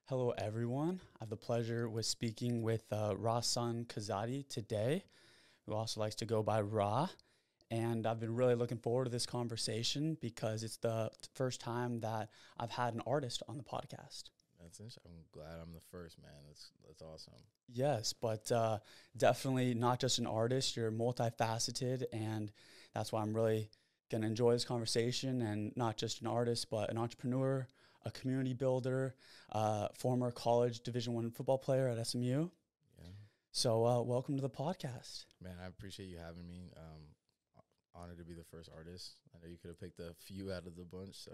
Hello, everyone. I have the pleasure with speaking with Ra's son Kazadi today, who also likes to go by Ra. And I've been really looking forward to this conversation because it's the first time that I've had an artist on the podcast. That's interesting. I'm glad I'm the first, man. That's awesome. Yes, but definitely not just an artist. You're multifaceted, and that's why I'm really going to enjoy this conversation. And not just an artist, but an entrepreneur, a community builder, former college Division I football player at SMU. Yeah, So welcome to the podcast. man. I appreciate you having me. Honored to be the first artist. I know you could have picked a few out of the bunch, so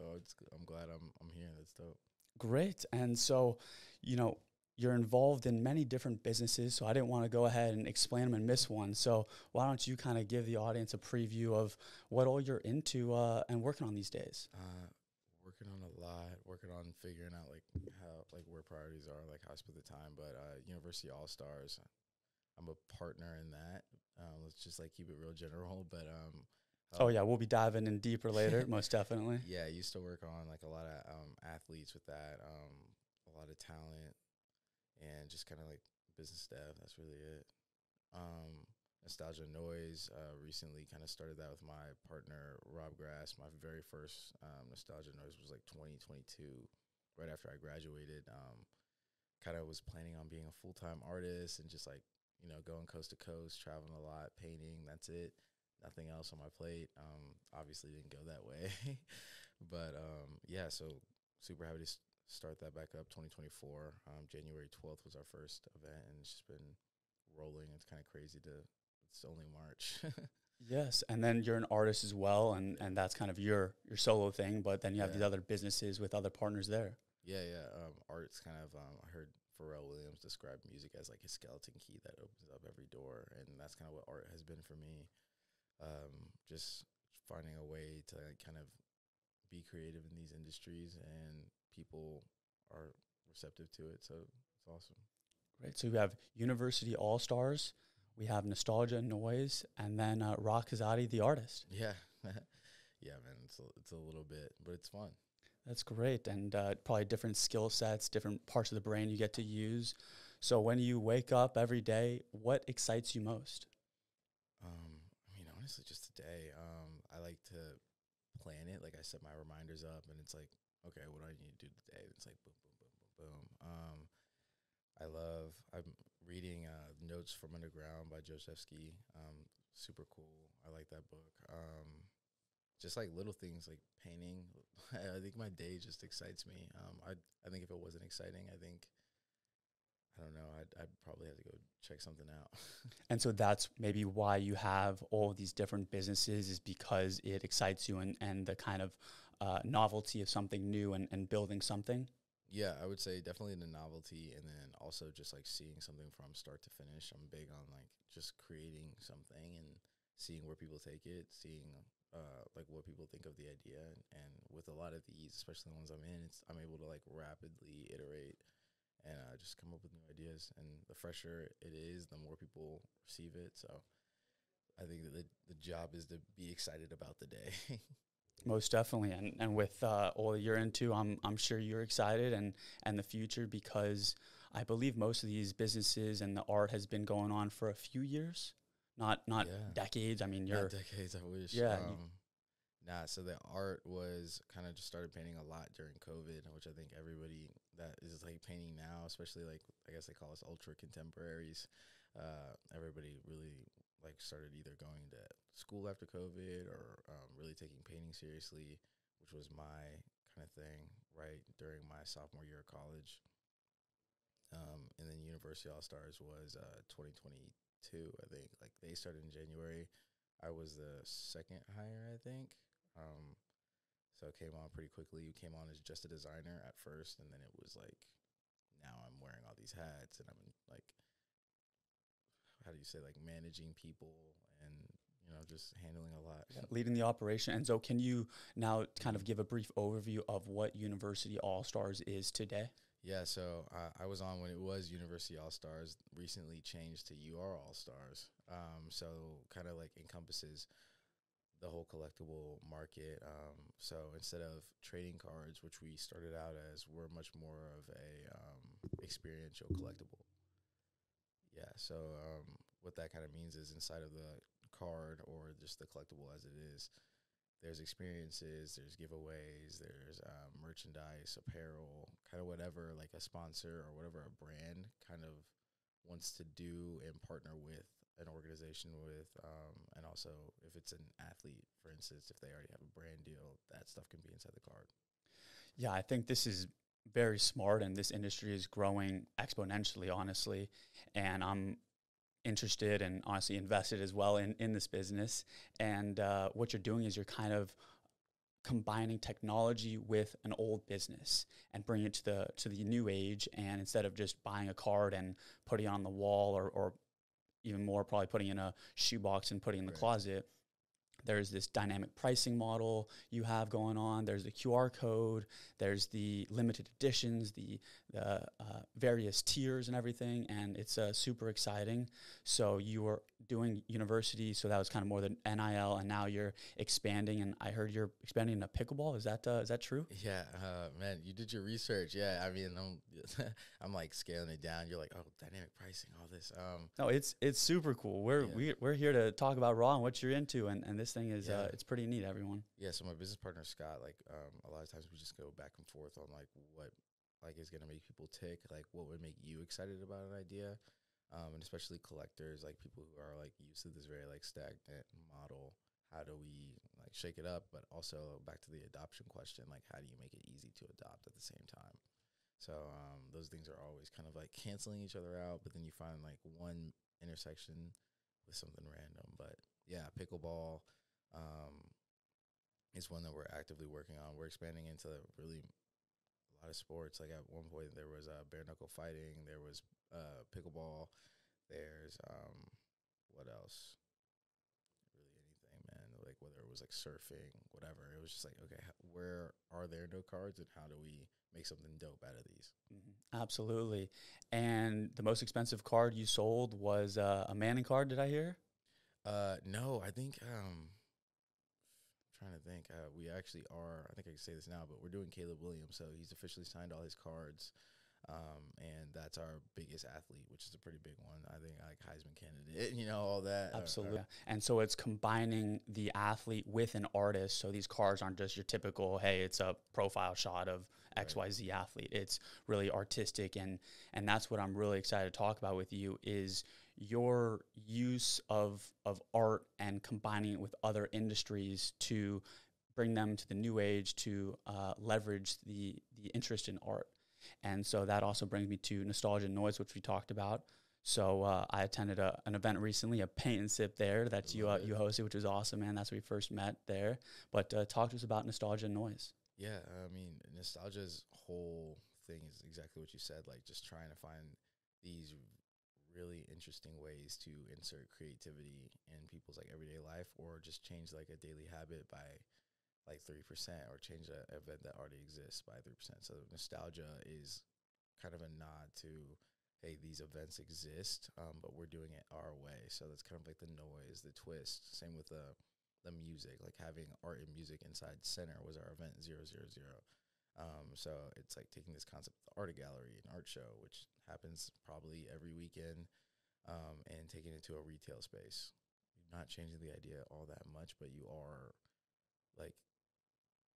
I'm glad I'm here. That's dope. Great. And so, you're involved in many different businesses, so I didn't want to go ahead and explain them and miss one. So why don't you kind of give the audience a preview of what all you're into and working on these days? Working on a lot. Working on figuring out where priorities are, like how I split the time. But University All Stars, I'm a partner in that. Let's just keep it real general. But Oh, yeah, we'll be diving in deeper later, most definitely. yeah, I used to work on a lot of athletes with that, a lot of talent, and just kind of business staff. That's really it. Nostalgia Nois recently kind of started that with my partner Rob Grass. My very first Nostalgia Noise was 2022, right after I graduated. Kind of was planning on being a full-time artist and just going coast to coast, traveling a lot, painting. That's it. Nothing else on my plate. Obviously didn't go that way, but yeah. So super happy to start that back up. 2024. January 12th was our first event, and it's just been rolling. It's kind of crazy it's only March. Yes, and then you're an artist as well, and that's kind of your solo thing, but then you have these other businesses with other partners there. Yeah. Art's kind of, I heard Pharrell Williams describe music as a skeleton key that opens up every door, and that's kind of what art has been for me. Just finding a way to kind of be creative in these industries, and people are receptive to it. So it's awesome. Great. So we have University All Stars, we have Nostalgia Noise, and then Ra Kazadi, the artist. Yeah. Yeah, man. It's a little bit, but it's fun. That's great. And probably different skill sets, different parts of the brain you get to use. So when you wake up every day, what excites you most? Honestly, just today, I like to plan it. I set my reminders up, and it's okay, what do I need to do today? It's boom, boom, boom, boom, boom. I'm reading Notes from Underground by Josefsky. Super cool. I like that book. Just little things like painting. I think my day just excites me. I think if it wasn't exciting, I don't know, I'd probably have to go check something out. And so that's maybe why you have all of these different businesses, is because it excites you, and the kind of novelty of something new and building something. Yeah, I would say definitely the novelty, and then also just seeing something from start to finish. I'm big on just creating something and seeing where people take it, seeing what people think of the idea, and with a lot of these, especially the ones I'm in, I'm able to rapidly iterate and just come up with new ideas. And the fresher it is, the more people receive it. So I think that the job is to be excited about the day. Most definitely, and with all that you're into, I'm sure you're excited and the future, because I believe most of these businesses and the art has been going on for a few years, not decades. I mean, not decades. I wish. Yeah. So the art was kind of just started painting a lot during COVID, which I think everybody that is painting now, especially I guess they call us ultra contemporaries. Everybody really started either going to school after COVID or really taking painting seriously, which was my kind of thing right during my sophomore year of college. And then University All Stars was 2022, I think. They started in January. I was the second hire, I think. So it came on pretty quickly. You came on as just a designer at first, and then it was now I'm wearing all these hats, and I'm how do you say, managing people and, just handling a lot. Yeah, leading the operation. And so can you now kind of give a brief overview of what University All Stars is today? Yeah, so I was on when it was University All Stars, recently changed to UR All Stars. So kind of encompasses the whole collectible market. So instead of trading cards, which we started out as, we're much more of a experiential collectible. Yeah. So what that kind of means is inside of the card or just the collectible as it is, there's experiences, there's giveaways, there's merchandise, apparel, kind of whatever like a sponsor or whatever a brand kind of wants to do and partner with an organization with, and also if it's an athlete, for instance, if they already have a brand deal, that stuff can be inside the card. Yeah, I think this is very smart, and this industry is growing exponentially, honestly. And I'm interested and honestly invested as well in this business. And what you're doing is you're kind of combining technology with an old business and bringing it to the new age. And instead of just buying a card and putting it on the wall, or even more, probably putting it in a shoebox and putting it in the closet, there's this dynamic pricing model you have going on. There's the QR code. There's the limited editions, the various tiers and everything. And it's super exciting. So you were doing university, so that was kind of more the NIL, and now you're expanding. And I heard you're expanding into pickleball. Is that true? Yeah, man, you did your research. Yeah, I mean, I'm like scaling it down. You're like, oh, dynamic pricing, all this. No, it's super cool. We're here to talk about Raw and what you're into, and this thing is it's pretty neat, everyone. Yeah, so my business partner Scott, like a lot of times we just go back and forth on like what like is gonna make people tick, like what would make you excited about an idea, and especially collectors, like people who are like used to this very like stagnant model. How do we like shake it up? But also back to the adoption question, like how do you make it easy to adopt at the same time? So those things are always kind of like canceling each other out, but then you find like one intersection with something random. But yeah, pickleball is one that we're actively working on. We're expanding into really a lot of sports. Like at one point there was bare knuckle fighting, there was pickleball, there's what else? Really anything, man. Like whether it was like surfing, whatever. It was just like, okay, where are there no cards, and how do we make something dope out of these? Mm-hmm. Absolutely. And the most expensive card you sold was a Manning card, did I hear? No, I think trying to think. We actually are. I think I can say this now, but we're doing Caleb Williams, so he's officially signed all his cards, and that's our biggest athlete, which is a pretty big one. I think like Heisman candidate, all that. Absolutely. And so it's combining the athlete with an artist. So these cards aren't just your typical, hey, it's a profile shot of XYZ athlete. It's really artistic, and that's what I'm really excited to talk about with you is your use of art and combining it with other industries to bring them to the new age, to leverage the interest in art. And so that also brings me to Nostalgia and Nois, which we talked about. So I attended an event recently, a paint and sip there that you hosted, which was awesome, man. That's where we first met there. But talk to us about Nostalgia and Nois. Yeah, I mean, Nostalgia's whole thing is exactly what you said, like just trying to find these really interesting ways to insert creativity in people's like everyday life, or just change like a daily habit by like 3%, or change an event that already exists by 3%. So Nostalgia is kind of a nod to, hey, these events exist, but we're doing it our way. So that's kind of like the noise, the twist. Same with the music, like having art and music inside Center was our event 000. So it's like taking this concept of the art gallery, an art show, which happens probably every weekend, and taking it to a retail space. You're not changing the idea all that much, but you are like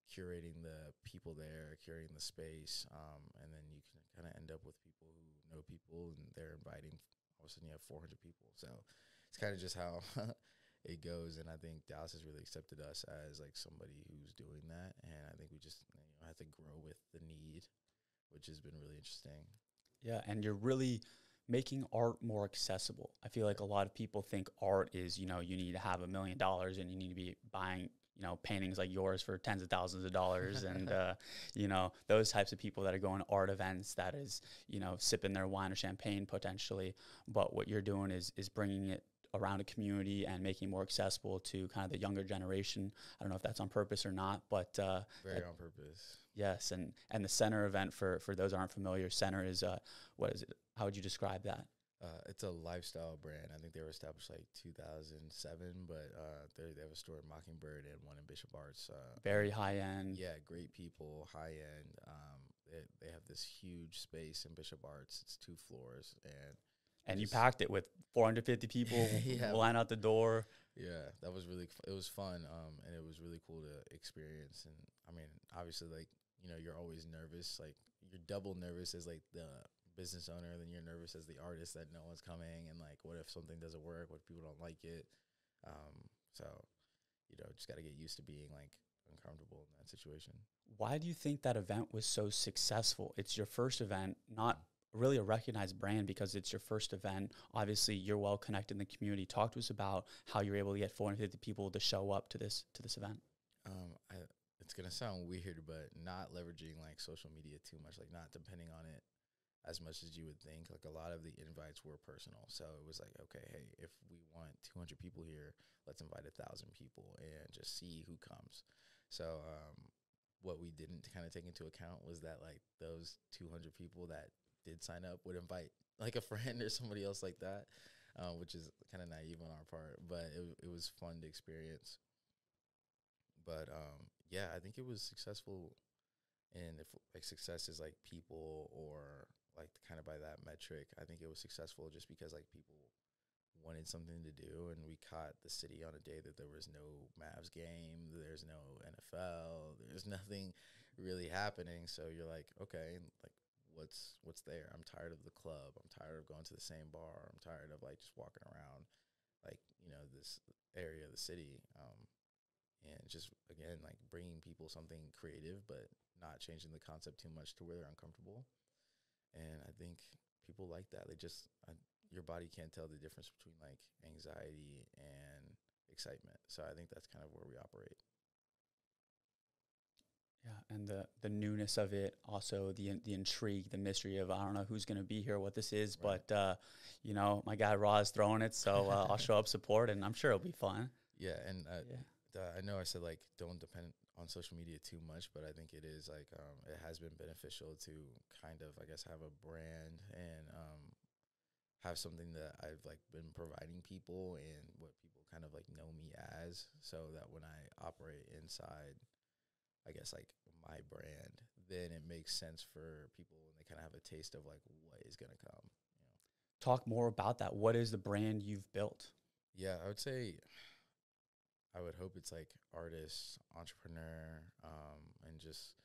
curating the people there, curating the space, and then you can kind of end up with people who know people, and they're inviting. All of a sudden, you have 400 people. So it's kind of just how it goes, and I think Dallas has really accepted us as like somebody who's doing that, and I think we just have to grow with the need, which has been really interesting. Yeah, and you're really making art more accessible. I feel like a lot of people think art is, you need to have $1 million and you need to be buying, paintings like yours for tens of thousands of dollars. And, those types of people that are going to art events, that is, sipping their wine or champagne potentially. But what you're doing is bringing it around a community and making it more accessible to kind of the younger generation. I don't know if that's on purpose or not, but very on purpose. Yes, and the Center event, for those who aren't familiar, Center is what is it? How would you describe that? It's a lifestyle brand. I think they were established like 2007, but they have a store in Mockingbird and one in Bishop Arts. Very high end. Yeah, great people, high end. They have this huge space in Bishop Arts. It's 2 floors, And you packed it with 450 people yeah, line out the door. yeah, that was really it was fun. And it was really cool to experience. And I mean, obviously, like, you know, you're always nervous. Like, you're double nervous as like the business owner, then you're nervous as the artist that no one's coming, and like, what if something doesn't work? What if people don't like it? So, you know, just got to get used to being like uncomfortable in that situation. Why do you think that event was so successful? It's your first event, not really a recognized brand because it's your first event. Obviously, you're well connected in the community. Talk to us about how you're able to get 450 people to show up to this event. It's gonna sound weird, but not leveraging like social media too much, like not depending on it as much as you would think. Like, a lot of the invites were personal, so it was like, okay, hey, if we want 200 people here, let's invite 1,000 people and just see who comes. So what we didn't kind of take into account was that like those 200 people that did sign up would invite like a friend or somebody else like that, which is kind of naive on our part, but it was fun to experience. But yeah, I think it was successful. And if like success is like people, or like kind of by that metric, I think it was successful just because like people wanted something to do, and we caught the city on a day that there was no Mavs game, there's no NFL, there's nothing really happening. So you're like, okay, like what's there? I'm tired of the club. I'm tired of going to the same bar. I'm tired of like just walking around, like, you know, this area of the city. And just, again, like bringing people something creative, but not changing the concept too much to where they're uncomfortable. And I think people like that. They just, your body can't tell the difference between like anxiety and excitement. So I think that's kind of where we operate. Yeah, and the newness of it, also the intrigue, the mystery of I don't know who's going to be here, what this is, Right. but you know, my guy Raw is throwing it, so I'll show up support, and I'm sure it'll be fun. Yeah, and Yeah. I know I said like don't depend on social media too much, but I think it is like it has been beneficial to kind of, I guess, have a brand and have something that I've like been providing people and what people kind of like know me as, so that when I operate inside, I guess, like my brand, then it makes sense for people when they kind of have a taste of like what is going to come. Talk more about that. What is the brand you've built? Yeah, I would say, I would hope it's like artist, entrepreneur, and just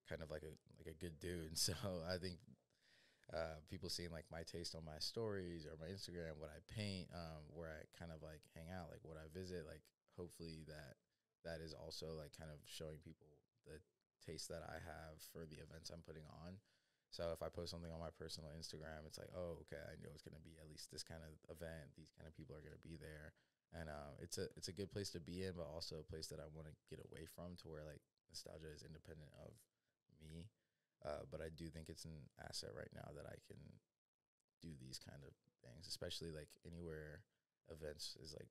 kind of like a good dude. So I think people seeing like my taste on my stories or my Instagram, what I paint, where I kind of like hang out, like what I visit, like hopefully that is also like kind of showing people the taste that I have for the events I'm putting on. So if I post something on my personal Instagram, it's like, oh, okay, I know it's going to be at least this kind of event. These kind of people are going to be there. And it's a good place to be in, but also a place that I want to get away from, to where like nostalgia is independent of me. But I do think it's an asset right now that I can do these kind of things, especially like anywhere events is like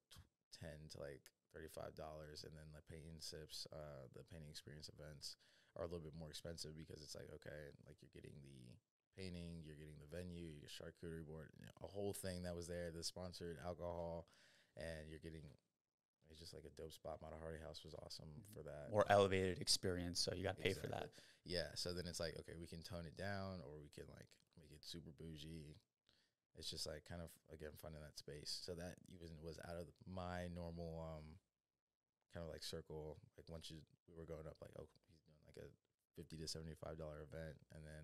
10 to like $35, and then like painting sips, the painting experience events are a little bit more expensive, because it's like, okay, like you're getting the painting, you're getting the venue, your charcuterie board, you know, a whole thing that was there, the sponsored alcohol, and you're getting, it's just like a dope spot. Mata Hardy House was awesome for that. More elevated experience, so you got to pay for that. Yeah, so then it's like, okay, we can tone it down, or we can like make it super bougie. It's just like kind of, again, fun in that space. So that even was out of my normal kind of like circle. Like once we were going up, like, oh, he's doing like a $50 to $75 event, and then,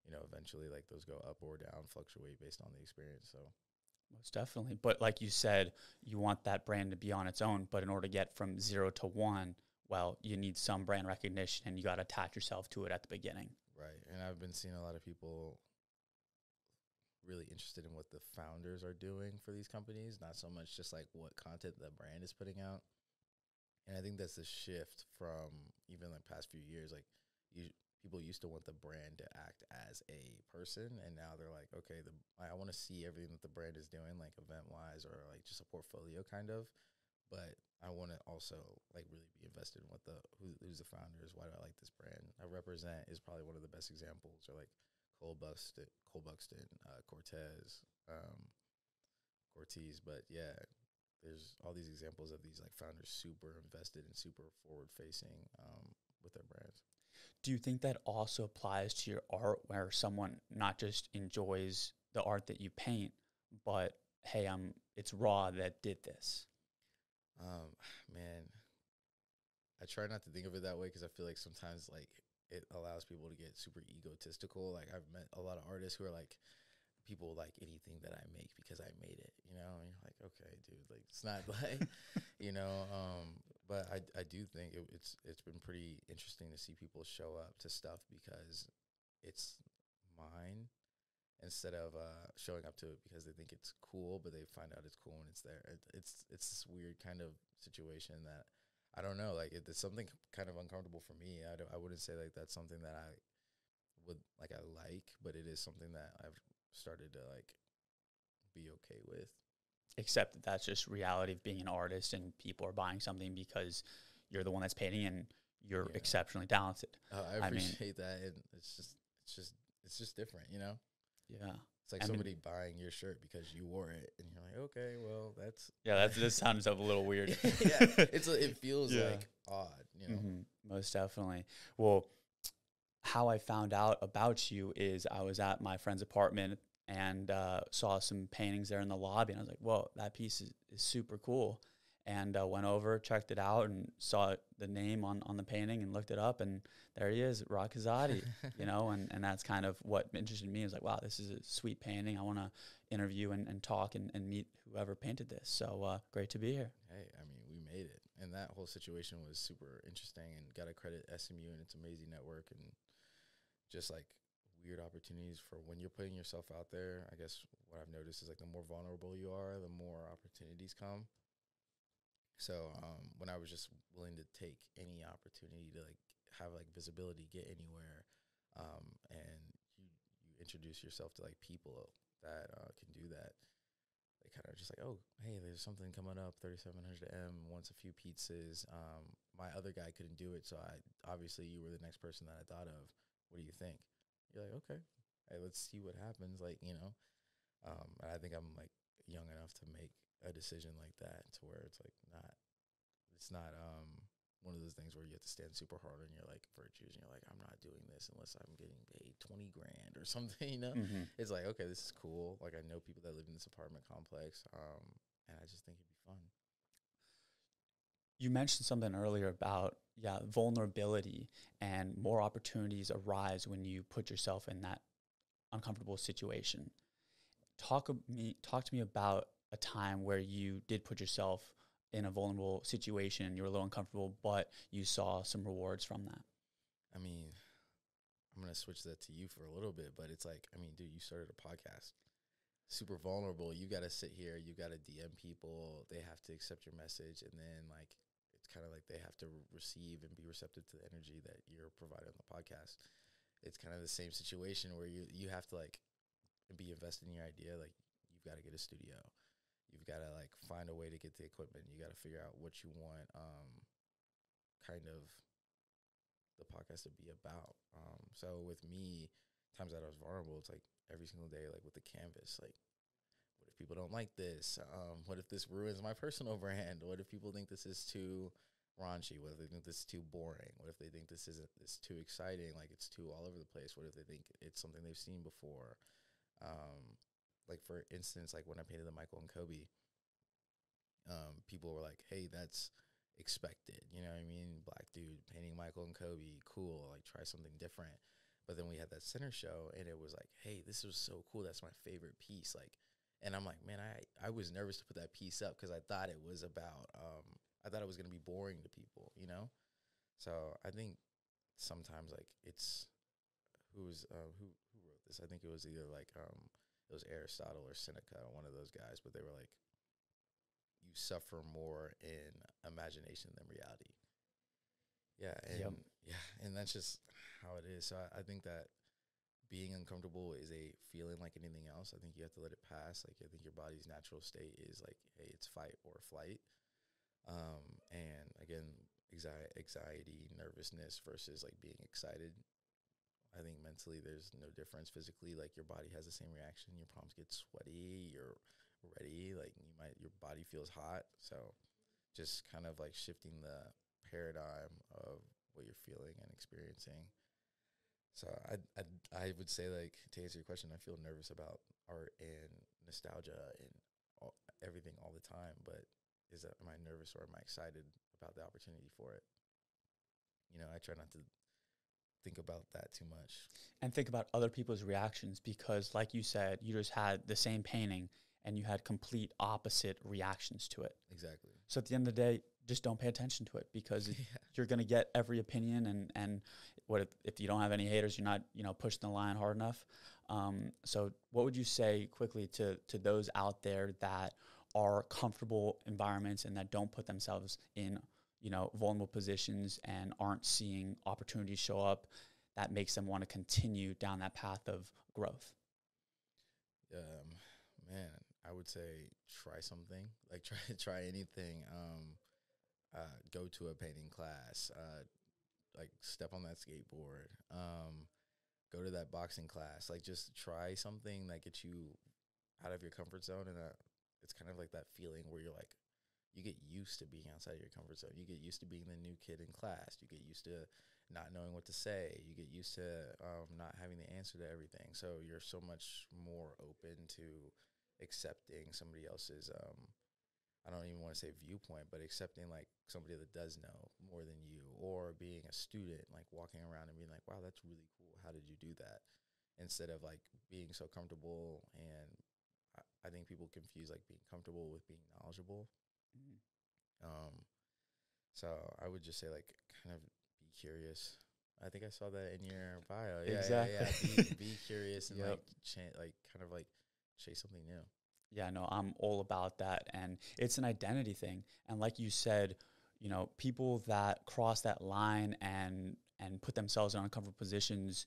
you know, eventually like those go up or down, fluctuate based on the experience. So Most definitely. But like you said, you want that brand to be on its own. But in order to get from 0 to 1, well, you need some brand recognition, and you got to attach yourself to it at the beginning. right, and I've been seeing a lot of people really interested in what the founders are doing for these companies, not so much just like what content the brand is putting out. And I think that's the shift from even like past few years. Like, people used to want the brand to act as a person, and now they're like, okay, I want to see everything that the brand is doing, like event wise, or like just a portfolio kind of. But I want to also like really be invested in what who's the founders. Why do I like this brand? I Represent is probably one of the best examples, or like Cole Buxton, Cortez. But yeah, there's all these examples of these like founders super invested and super forward facing with their brands. Do you think that also applies to your art, where someone not just enjoys the art that you paint, but hey, it's Raw that did this? Man, I try not to think of it that way because I feel like sometimes like it allows people to get super egotistical. Like I've met a lot of artists who are like, people like anything that I make because I made it, you know? And you're like, okay, dude, like it's not like, you know, but I do think it's been pretty interesting to see people show up to stuff because it's mine instead of showing up to it because they think it's cool, but they find out it's cool when it's there. It's this weird kind of situation that I don't know, like it's something kind of uncomfortable for me. I wouldn't say like that's something that I like, but it is something that I've started to like be okay with. Except that that's just reality of being an artist, and people are buying something because you're the one that's painting and you're exceptionally talented. I appreciate that, and it's just different, you know. Yeah, it's like somebody buying your shirt because you wore it, and you're like, okay, well, that sounds a little weird. Yeah, it feels like odd, you know. Mm-hmm. Most definitely. Well, how I found out about you is I was at my friend's apartment and saw some paintings there in the lobby, and I was like, whoa, that piece is super cool. And went over, checked it out, and saw the name on the painting and looked it up, and there he is, Kazadi, you know, and that's kind of what interested me. Is like, wow, this is a sweet painting. I want to interview and talk and meet whoever painted this. So great to be here. Hey, I mean, we made it. And that whole situation was super interesting, and got to credit SMU and its amazing network and just like weird opportunities for when you're putting yourself out there. I guess what I've noticed is like the more vulnerable you are, the more opportunities come. So when I was just willing to take any opportunity to like have like visibility, get anywhere, and you introduce yourself to like people that can do that, they kind of just like, oh, hey, there's something coming up, 3700M, wants a few pizzas. My other guy couldn't do it, so obviously you were the next person that I thought of. What do you think? You're like, okay, hey, let's see what happens. Like, you know, and I think I'm like young enough to make a decision like that to where it's like it's not one of those things where you have to stand super hard on your like virtues and you're like, I'm not doing this unless I'm getting paid 20 grand or something, you know. It's like, okay, this is cool. Like I know people that live in this apartment complex, and I just think it'd be fun. You mentioned something earlier about vulnerability, and more opportunities arise when you put yourself in that uncomfortable situation. Talk to me about a time where you did put yourself in a vulnerable situation and you were a little uncomfortable, but you saw some rewards from that. I mean, I'm going to switch that to you for a little bit, but it's like, I mean, dude, you started a podcast. Super vulnerable. You got to sit here. You got to DM people. They have to accept your message. And then, like, it's kind of like they have to receive and be receptive to the energy that you're providing on the podcast. It's kind of the same situation where you have to, like, be invested in your idea. Like, you've got to get a studio. You've got to, like, find a way to get the equipment. You got to figure out what you want kind of the podcast to be about. So with me, times that I was vulnerable, it's like every single day, like with the canvas, like, what if people don't like this? What if this ruins my personal brand? What if people think this is too raunchy? What if they think this is too boring? What if they think this too exciting? Like it's too all over the place? What if they think it's something they've seen before? Like for instance, like when I painted the Michael and Kobe, people were like, hey, that's expected. You know what I mean? Black dude painting Michael and Kobe, cool. Like try something different. But then we had that center show and it was like, hey, this was so cool. That's my favorite piece. Like, and I'm like, man, I was nervous to put that piece up because I thought it was about, I thought it was going to be boring to people, you know? So I think sometimes like it's, who wrote this? I think it was either like, it was Aristotle or Seneca, one of those guys, but they were like, you suffer more in imagination than reality. Yeah. And that's just how it is. So I think that being uncomfortable is a feeling like anything else. I think you have to let it pass. Like I think your body's natural state is like, hey, it's fight or flight. And again, anxiety, nervousness versus like being excited. I think mentally there's no difference. Physically, like your body has the same reaction. Your palms get sweaty. You're ready. Like your body feels hot. So just kind of like shifting the paradigm of what you're feeling and experiencing. So I would say, like, to answer your question, I feel nervous about art and nostalgia and everything all the time. But am I nervous or am I excited about the opportunity for it? I try not to think about that too much. And think about other people's reactions, because like you said, you just had the same painting and you had complete opposite reactions to it. Exactly. So at the end of the day, just don't pay attention to it, because you're going to get every opinion, and what if you don't have any haters, you're not, pushing the line hard enough. So what would you say quickly to those out there that are comfortable environments and that don't put themselves in, vulnerable positions and aren't seeing opportunities show up that makes them want to continue down that path of growth? Man, I would say try something. Like try anything. Go to a painting class. Like step on that skateboard. Go to that boxing class. Like just try something that gets you out of your comfort zone, and it's kind of like that feeling where you're like, you get used to being outside of your comfort zone. You get used to being the new kid in class. You get used to not knowing what to say. You get used to not having the answer to everything. So you're so much more open to accepting somebody else's, I don't even want to say viewpoint, but accepting like somebody that does know more than you, or being a student, like walking around and being like, wow, that's really cool. How did you do that? Instead of like being so comfortable. And I think people confuse like being comfortable with being knowledgeable. Mm-hmm. So I would just say, like, kind of be curious. I think I saw that in your bio. Exactly. Yeah. Be curious and Yep. like kind of like chase something new. Yeah, no, I'm all about that. And it's an identity thing. And like you said, people that cross that line and put themselves in uncomfortable positions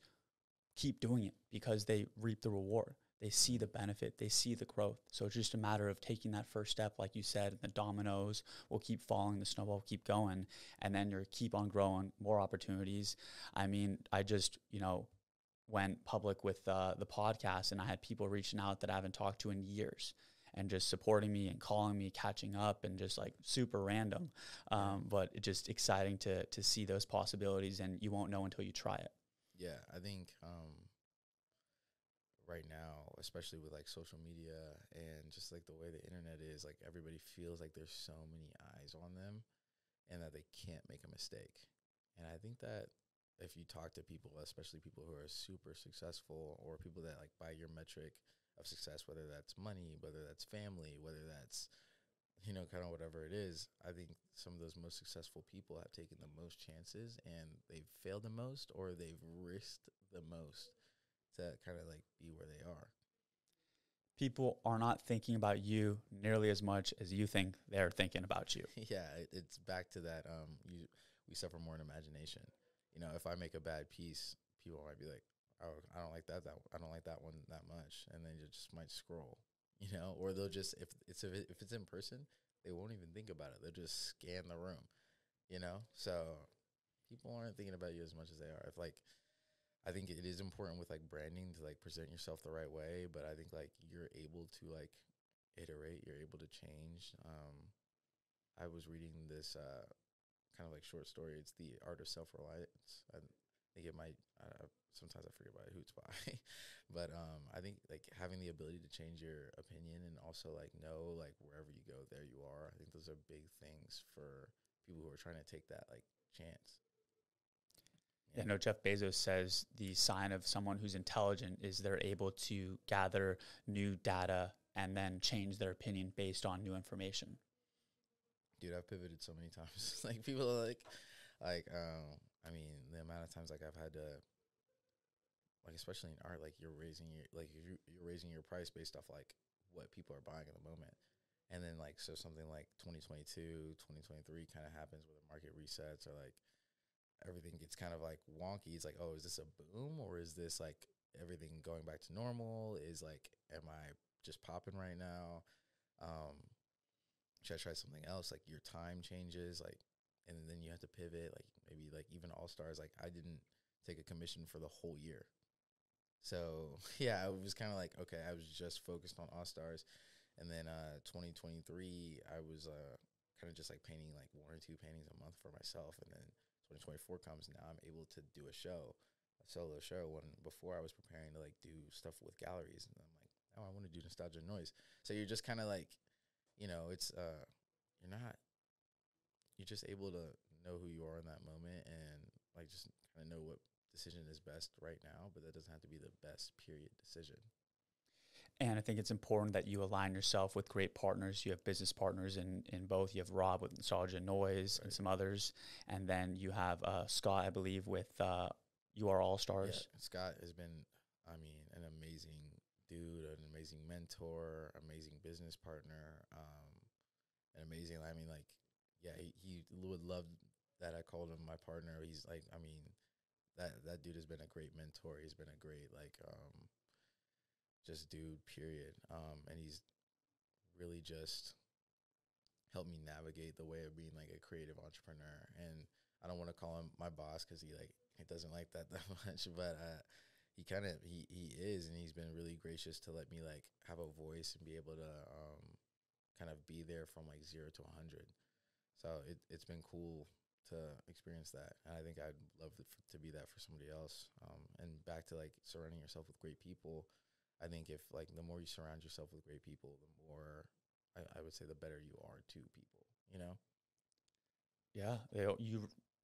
keep doing it because they reap the reward. They see the benefit, they see the growth. So it's just a matter of taking that first step, like you said, and the dominoes will keep falling, the snowball will keep going, and then you keep on growing, more opportunities. I mean, I just, went public with the podcast, and I had people reaching out that I haven't talked to in years and just supporting me and calling me, catching up, and just like super random. But it's just exciting to see those possibilities, and you won't know until you try it. Yeah, I think right now, especially with like social media and just like the way the internet is, like everybody feels like there's so many eyes on them and that they can't make a mistake. And I think that if you talk to people, especially people who are super successful or people that like buy your metric of success, whether that's money, whether that's family, whether that's, kind of whatever it is, I think some of those most successful people have taken the most chances and they've failed the most, or they've risked the most to kind of like be where they are. People are not thinking about you nearly as much as you think they're thinking about you. Yeah, it's back to that. We suffer more in imagination. If I make a bad piece, people might be like, "Oh, I don't like that. I don't like that one that much," and then you just might scroll. Or they'll just if it's in person, they won't even think about it. They'll just scan the room. So people aren't thinking about you as much as they are. I think it is important with like branding to like present yourself the right way, but I think like you're able to like iterate, you're able to change. I was reading this kind of like short story. It's The Art of Self-Reliance. I think it might, sometimes I forget about who it's by, but I think like having the ability to change your opinion and also like know like wherever you go, there you are. I think those are big things for people who are trying to take that like chance. Yeah, no, Jeff Bezos says the sign of someone who's intelligent is they're able to gather new data and then change their opinion based on new information. Dude, I've pivoted so many times. Like people are I mean, the amount of times like I've had to, like especially in art, like you're raising you're raising your price based off like what people are buying at the moment. And then like, so something like 2022, 2023 kind of happens where the market resets, or like everything gets kind of like wonky. It's like, oh, is this a boom, or is this like everything going back to normal? Am I just popping right now? Should I try something else? Like your time changes, like, and then you have to pivot. Like maybe like even All Stars, like I didn't take a commission for the whole year. So yeah, I was kind of like, okay, I was just focused on All Stars. And then 2023, I was kind of just like painting like 1 or 2 paintings a month for myself. And then 2024 comes, now I'm able to do a solo show. When before I was preparing to like do stuff with galleries, and I'm like, oh, I want to do Nostalgia Noise. So you're just kind of like, it's you're just able to know who you are in that moment, and like just kind of know what decision is best right now, but that doesn't have to be the best period decision. And I think it's important that you align yourself with great partners. You have business partners in both. You have Rob with Nostalgia Noise and some others. And then you have Scott, I believe, with You Are All Stars. Yeah, Scott has been, an amazing dude, an amazing mentor, amazing business partner, an amazing, he would love that I called him my partner. He's like, that dude has been a great mentor. He's been a great, just dude, period. And he's really just helped me navigate the way of being like a creative entrepreneur. And I don't want to call him my boss because he doesn't like that much, but he is, and he's been really gracious to let me like have a voice and be able to kind of be there from like 0 to 100. So it's been cool to experience that, and I think I'd love to be that for somebody else. And back to like surrounding yourself with great people. I think if like the more you surround yourself with great people, the more I would say the better you are to people. Yeah,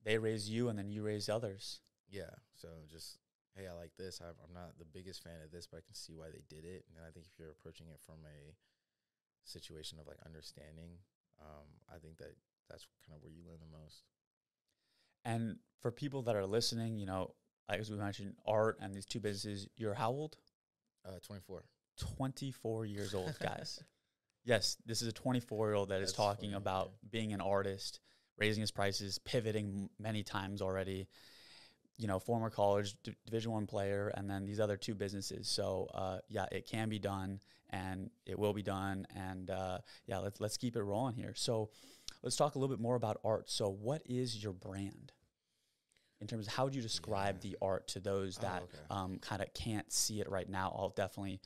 they raise you, and then you raise others. Yeah. So just, hey, I like this. I'm not the biggest fan of this, but I can see why they did it. And I think if you're approaching it from a situation of like understanding, I think that's kind of where you learn the most. And for people that are listening, as we mentioned, art and these two businesses, you're how old? 24. 24 years old, guys. Yes, this is a 24-year-old that is talking about being an artist, raising his prices, pivoting many times already. Former college Division I player, and then these other two businesses. So it can be done, and it will be done. And let's keep it rolling here. So let's talk a little bit more about art. So what is your brand? In terms of how would you describe the art to those that kind of can't see it right now? I'll definitely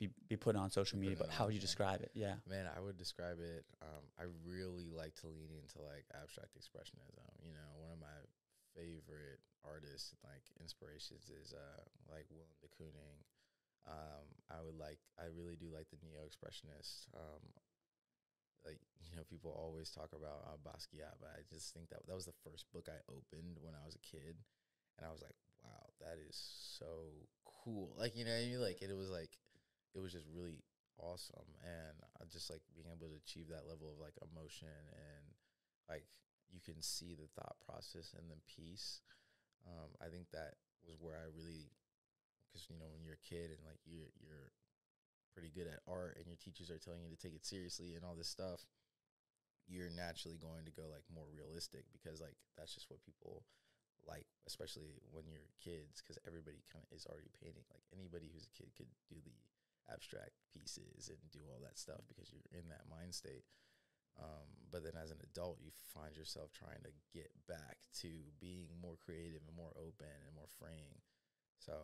be putting on social media, but how would you describe it? Yeah. Man, I would describe it, I really like to lean into like abstract expressionism. One of my favorite artists, like inspirations, is like Willem de Kooning. I really do like the neo-expressionists. People always talk about Basquiat, but I just think that was the first book I opened when I was a kid, and I was like, wow, that is so cool. Like, like it was just really awesome, and I just like being able to achieve that level of like emotion, and like you can see the thought process in the piece. I think that was where I really, because when you're a kid and like you're pretty good at art, and your teachers are telling you to take it seriously and all this stuff, you're naturally going to go like more realistic, because like that's just what people like, especially when you're kids, because everybody kind of is already painting. Like anybody who's a kid could do the abstract pieces and do all that stuff because you're in that mind state. But then as an adult, you find yourself trying to get back to being more creative and more open and more freeing. So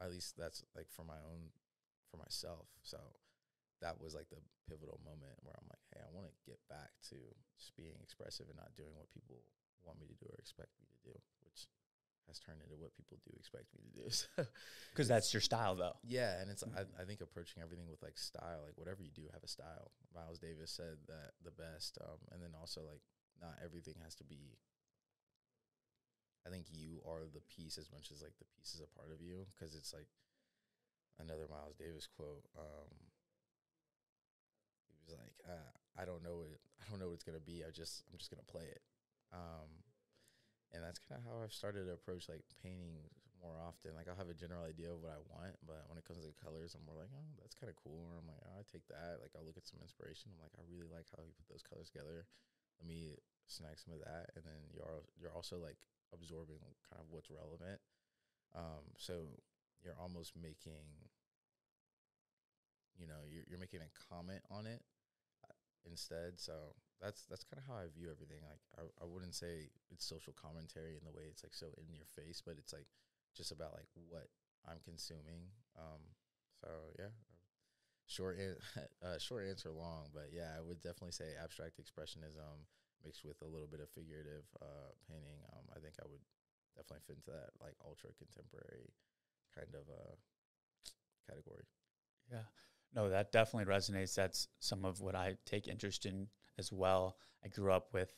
at least that's like for myself. So that was like the pivotal moment where I'm like, hey, I want to get back to just being expressive and not doing what people want me to do or expect me to do, which has turned into what people do expect me to do. Because that's your style, though. Yeah, and it's I think approaching everything with like style, like whatever you do, have a style. Miles Davis said that the best, and then also like not everything has to be. I think you are the piece as much as like the piece is a part of you, because it's like another Miles Davis quote. He was like, I don't know what it's gonna be. I'm just gonna play it. And that's kind of how I've started to approach like painting more often. Like I'll have a general idea of what I want, but when it comes to colors, I'm more like, oh, that's kind of cool. Or I'm like, oh, I take that. Like I'll look at some inspiration. I'm like, I really like how he put those colors together. Let me snag some of that. And then you're also like absorbing kind of what's relevant. So you're almost making, you're making a comment on it. instead. So that's kind of how I view everything. Like I wouldn't say it's social commentary in the way it's like so in your face, but it's like just about like what I'm consuming. So yeah, short short answer long, but yeah, I would definitely say abstract expressionism mixed with a little bit of figurative painting. I think I would definitely fit into that like ultra contemporary kind of category. Yeah. No, that definitely resonates. That's some of what I take interest in as well. I grew up with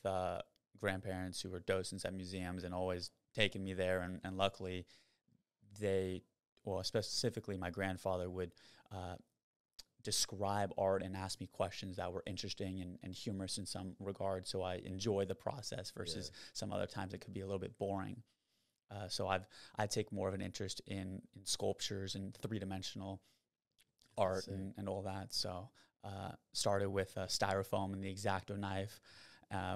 grandparents who were docents at museums and always taking me there. And luckily, they, well, specifically my grandfather would describe art and ask me questions that were interesting and humorous in some regard. So I enjoy the process versus some other times it could be a little bit boring. So I take more of an interest in sculptures and three-dimensional art and all that. So started with styrofoam and the X-Acto knife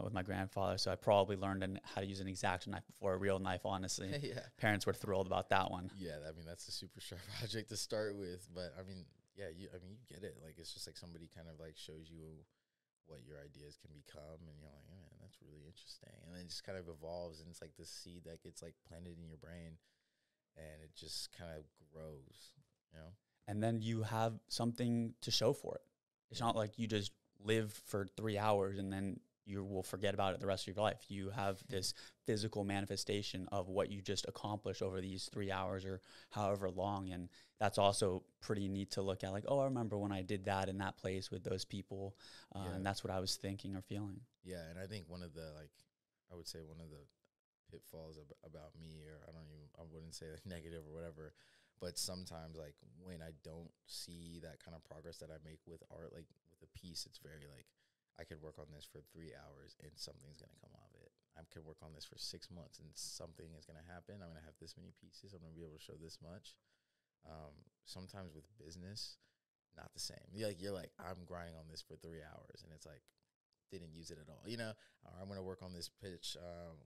with my grandfather. So I probably learned how to use an X-Acto knife before a real knife, honestly. Parents were thrilled about that one. Yeah, I mean, that's a super sharp project to start with. But I mean, yeah, you get it. Like, it's just like somebody kind of like shows you what your ideas can become. And you're like, oh, man, that's really interesting. And then it just kind of evolves. And it's like this seed that gets like planted in your brain. And it just kind of grows, you know? And then you have something to show for it. It's not like you just live for 3 hours and then you will forget about it the rest of your life. You have this physical manifestation of what you just accomplished over these 3 hours or however long. And that's also pretty neat to look at, like, oh, I remember when I did that in that place with those people. And that's what I was thinking or feeling. Yeah, and I think one of the, like, I would say one of the pitfalls about me, or I wouldn't say like negative or whatever, but sometimes like when I don't see that kind of progress that I make with art, like with a piece, it's very like, I could work on this for 3 hours and something's going to come out of it. I could work on this for 6 months and something is going to happen. I'm going to have this many pieces. I'm going to be able to show this much. Sometimes with business, not the same. You're like, I'm grinding on this for 3 hours and it's like, didn't use it at all. You know, I'm going to work on this pitch.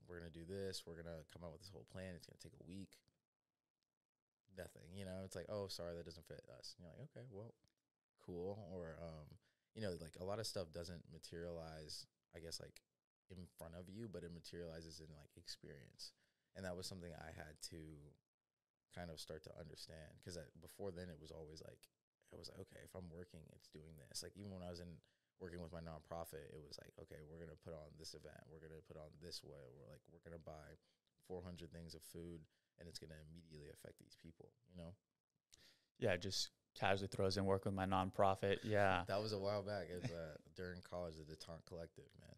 We're going to do this. We're going to come up with this whole plan. It's going to take a week. Nothing, you know, it's like, oh, sorry, that doesn't fit us. And you're like, okay, well, cool. Or, you know, like a lot of stuff doesn't materialize, I guess, like in front of you, but it materializes in like experience. And that was something I had to kind of start to understand, because before then it was always like, okay, if I'm working, it's doing this. Like even when I was working with my nonprofit, it was like, okay, we're going to put on this event. We're going to put on this way. We're going to buy 400 things of food and it's going to immediately affect these people, you know? Yeah, just casually throws in work with my nonprofit. Yeah. That was a while back. It was during college, the Detente Collective, man.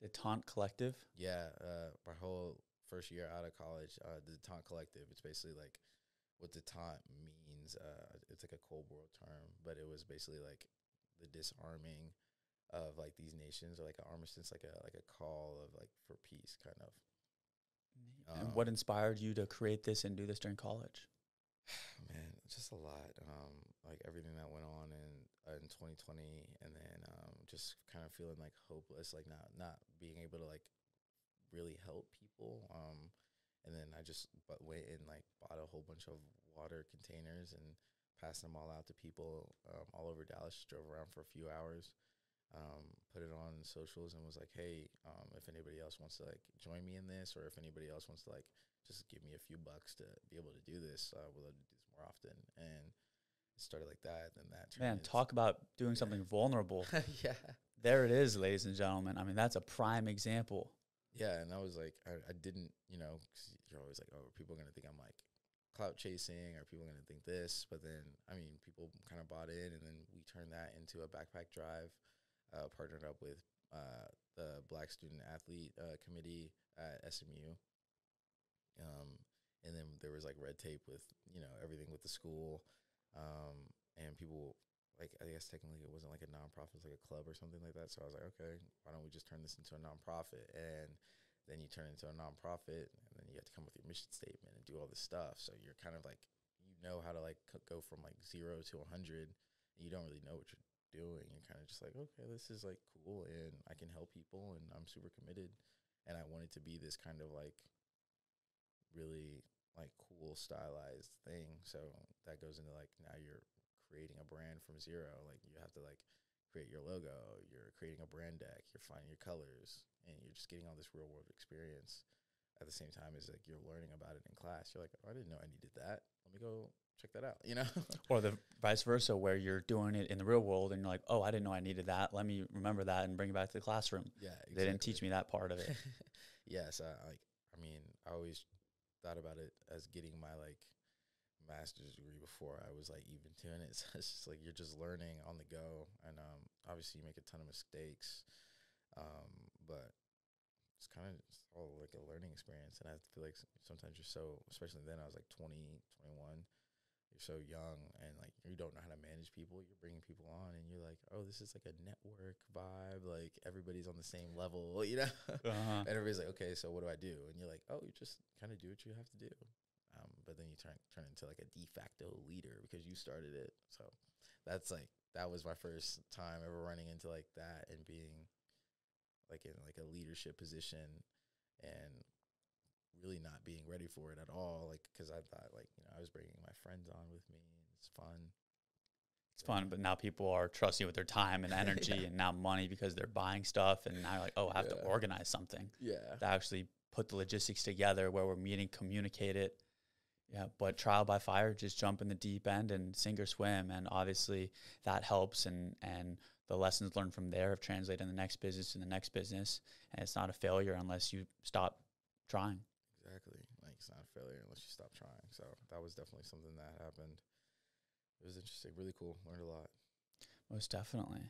Detente Collective? Yeah, my whole first year out of college, the Detente Collective, it's basically like what detente means. It's like a Cold War term, but it was basically like the disarming of like these nations, or like an armistice, like a call of like for peace, kind of. And what inspired you to create this and do this during college? Man, just a lot. Like everything that went on in 2020, and then just kind of feeling like hopeless, like not being able to like really help people. And then I just went and like bought a whole bunch of water containers and passed them all out to people all over Dallas. Just drove around for a few hours. Put it on socials and was like, hey, if anybody else wants to like join me in this, or if anybody else wants to like just give me a few bucks to be able to do this, we'll do this more often. And it started like that. And that Man, talk about doing something vulnerable. Yeah. There it is, ladies and gentlemen. I mean, that's a prime example. Yeah, and I was like, I didn't, you know, cause you're always like, oh, are people going to think I'm like clout chasing? Are people going to think this? But then, I mean, people kind of bought in, and then we turned that into a backpack drive. Partnered up with the Black Student Athlete Committee at SMU. And then there was like red tape with, you know, everything with the school. And people, like, I guess technically it wasn't like a nonprofit, it was like a club or something like that. So I was like, okay, why don't we just turn this into a nonprofit? And then you turn it into a nonprofit, and then you have to come with your mission statement and do all this stuff. So you're kind of like, you know how to like go from like 0 to 100, and you don't really know what you're doing. You're kind of just like, okay, this is like cool, and I can help people, and I'm super committed. And I want it to be this kind of like really like cool stylized thing. So that goes into like, now you're creating a brand from zero. Like you have to like create your logo, you're creating a brand deck, you're finding your colors, and you're just getting all this real world experience at the same time as like you're learning about it in class. You're like, oh, I didn't know I needed that. Let me go check that out, you know? Or the vice versa, where you're doing it in the real world and you're like, oh, I didn't know I needed that. Let me remember that and bring it back to the classroom. Yeah, exactly. They didn't teach me that part of it. Yes, I mean, I always thought about it as getting my like master's degree before I was like even doing it. So it's just like you're just learning on the go, and obviously you make a ton of mistakes, but it's kind of all like a learning experience. And I feel like sometimes you're so, especially then I was like 20, 21, you're so young and like you don't know how to manage people. You're bringing people on and you're like, oh, this is like a network vibe, like everybody's on the same level, you know. And everybody's like, okay, so what do I do? And you're like, oh, you just kind of do what you have to do. But then you turn into like a de facto leader because you started it. So that's like, that was my first time ever running into like that and being like in like a leadership position and really not being ready for it at all. Like, cause I thought like, you know, I was bringing my friends on with me and it's fun. It's fun, but now people are trusting with their time and energy and now money because they're buying stuff. And now you're like, oh, I have to organize something to actually put the logistics together where we're meeting, communicate it. Yeah, but trial by fire, just jump in the deep end and sink or swim. And obviously that helps. And the lessons learned from there have translated in the next business and the next business. And it's not a failure unless you stop trying. Exactly. Like it's not a failure unless you stop trying. So that was definitely something that happened. It was interesting, really cool. Learned a lot. Most definitely.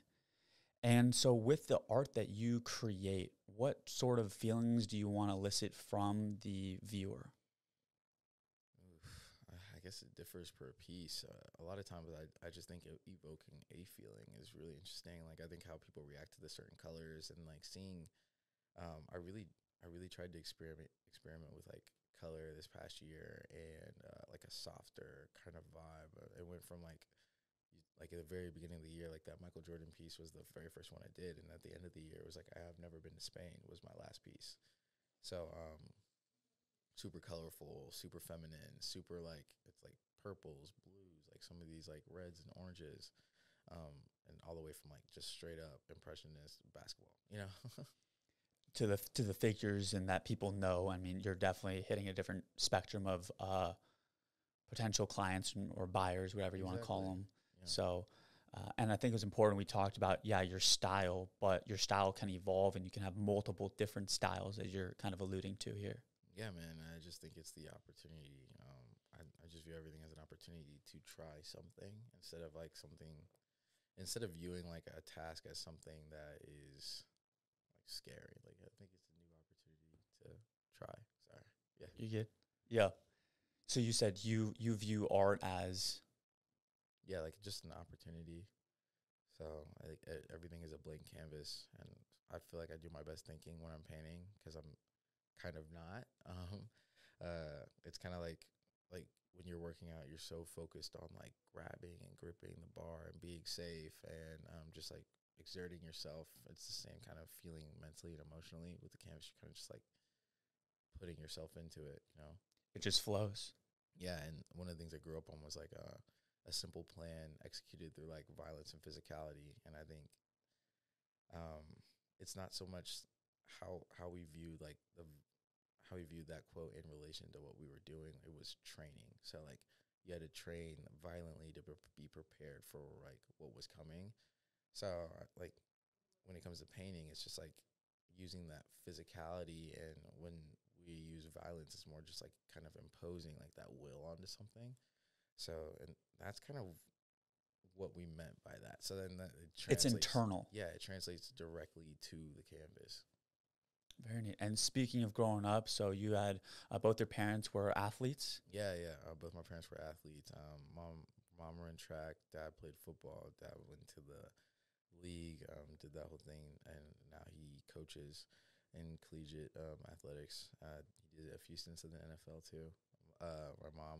And so with the art that you create, what sort of feelings do you want to elicit from the viewer? I guess it differs per piece. A lot of times I just think evoking a feeling is really interesting. Like I think how people react to the certain colors and like seeing, I really tried to experiment with like color this past year and like a softer kind of vibe. It went from like at the very beginning of the year, like that Michael Jordan piece was the very first one I did. And at the end of the year, it was like, I have never been to Spain was my last piece. So, super colorful, super feminine, super like it's like purples, blues, like some of these like reds and oranges, and all the way from like just straight up impressionist basketball, you know. To the figures and that people know. I mean, you're definitely hitting a different spectrum of potential clients or buyers, whatever you want to call them. Yeah. So, and I think it was important. We talked about your style, but your style can evolve, and you can have multiple different styles, as you're kind of alluding to here. Yeah, man. I just think it's the opportunity. I just view everything as an opportunity to try something instead of viewing like a task as something that is like scary. Like I think it's a new opportunity to try. Sorry. Yeah. You good? Yeah. So you said you view art as like just an opportunity. So I think everything is a blank canvas, and I feel like I do my best thinking when I'm painting because I'm kind of not. It's kind of like when you're working out, you're so focused on like grabbing and gripping the bar and being safe and just like exerting yourself. It's the same kind of feeling mentally and emotionally with the canvas. You're kind of just like putting yourself into it, you know? It just flows. Yeah, and one of the things I grew up on was like a simple plan executed through like violence and physicality. And I think it's not so much how we view like how we viewed that quote in relation to what we were doing. It was training. So like you had to train violently to be prepared for like what was coming. So like when it comes to painting, it's just like using that physicality, and when we use violence, it's more just like kind of imposing like that will onto something. So, and that's kind of what we meant by that. So then it's internal. Yeah, it translates directly to the canvas. Very neat. And speaking of growing up, so you had both your parents were athletes? Yeah. Both my parents were athletes. Mom ran track. Dad played football. Dad went to the league, did that whole thing, and now he coaches in collegiate athletics. He did a few stints in the NFL too. My mom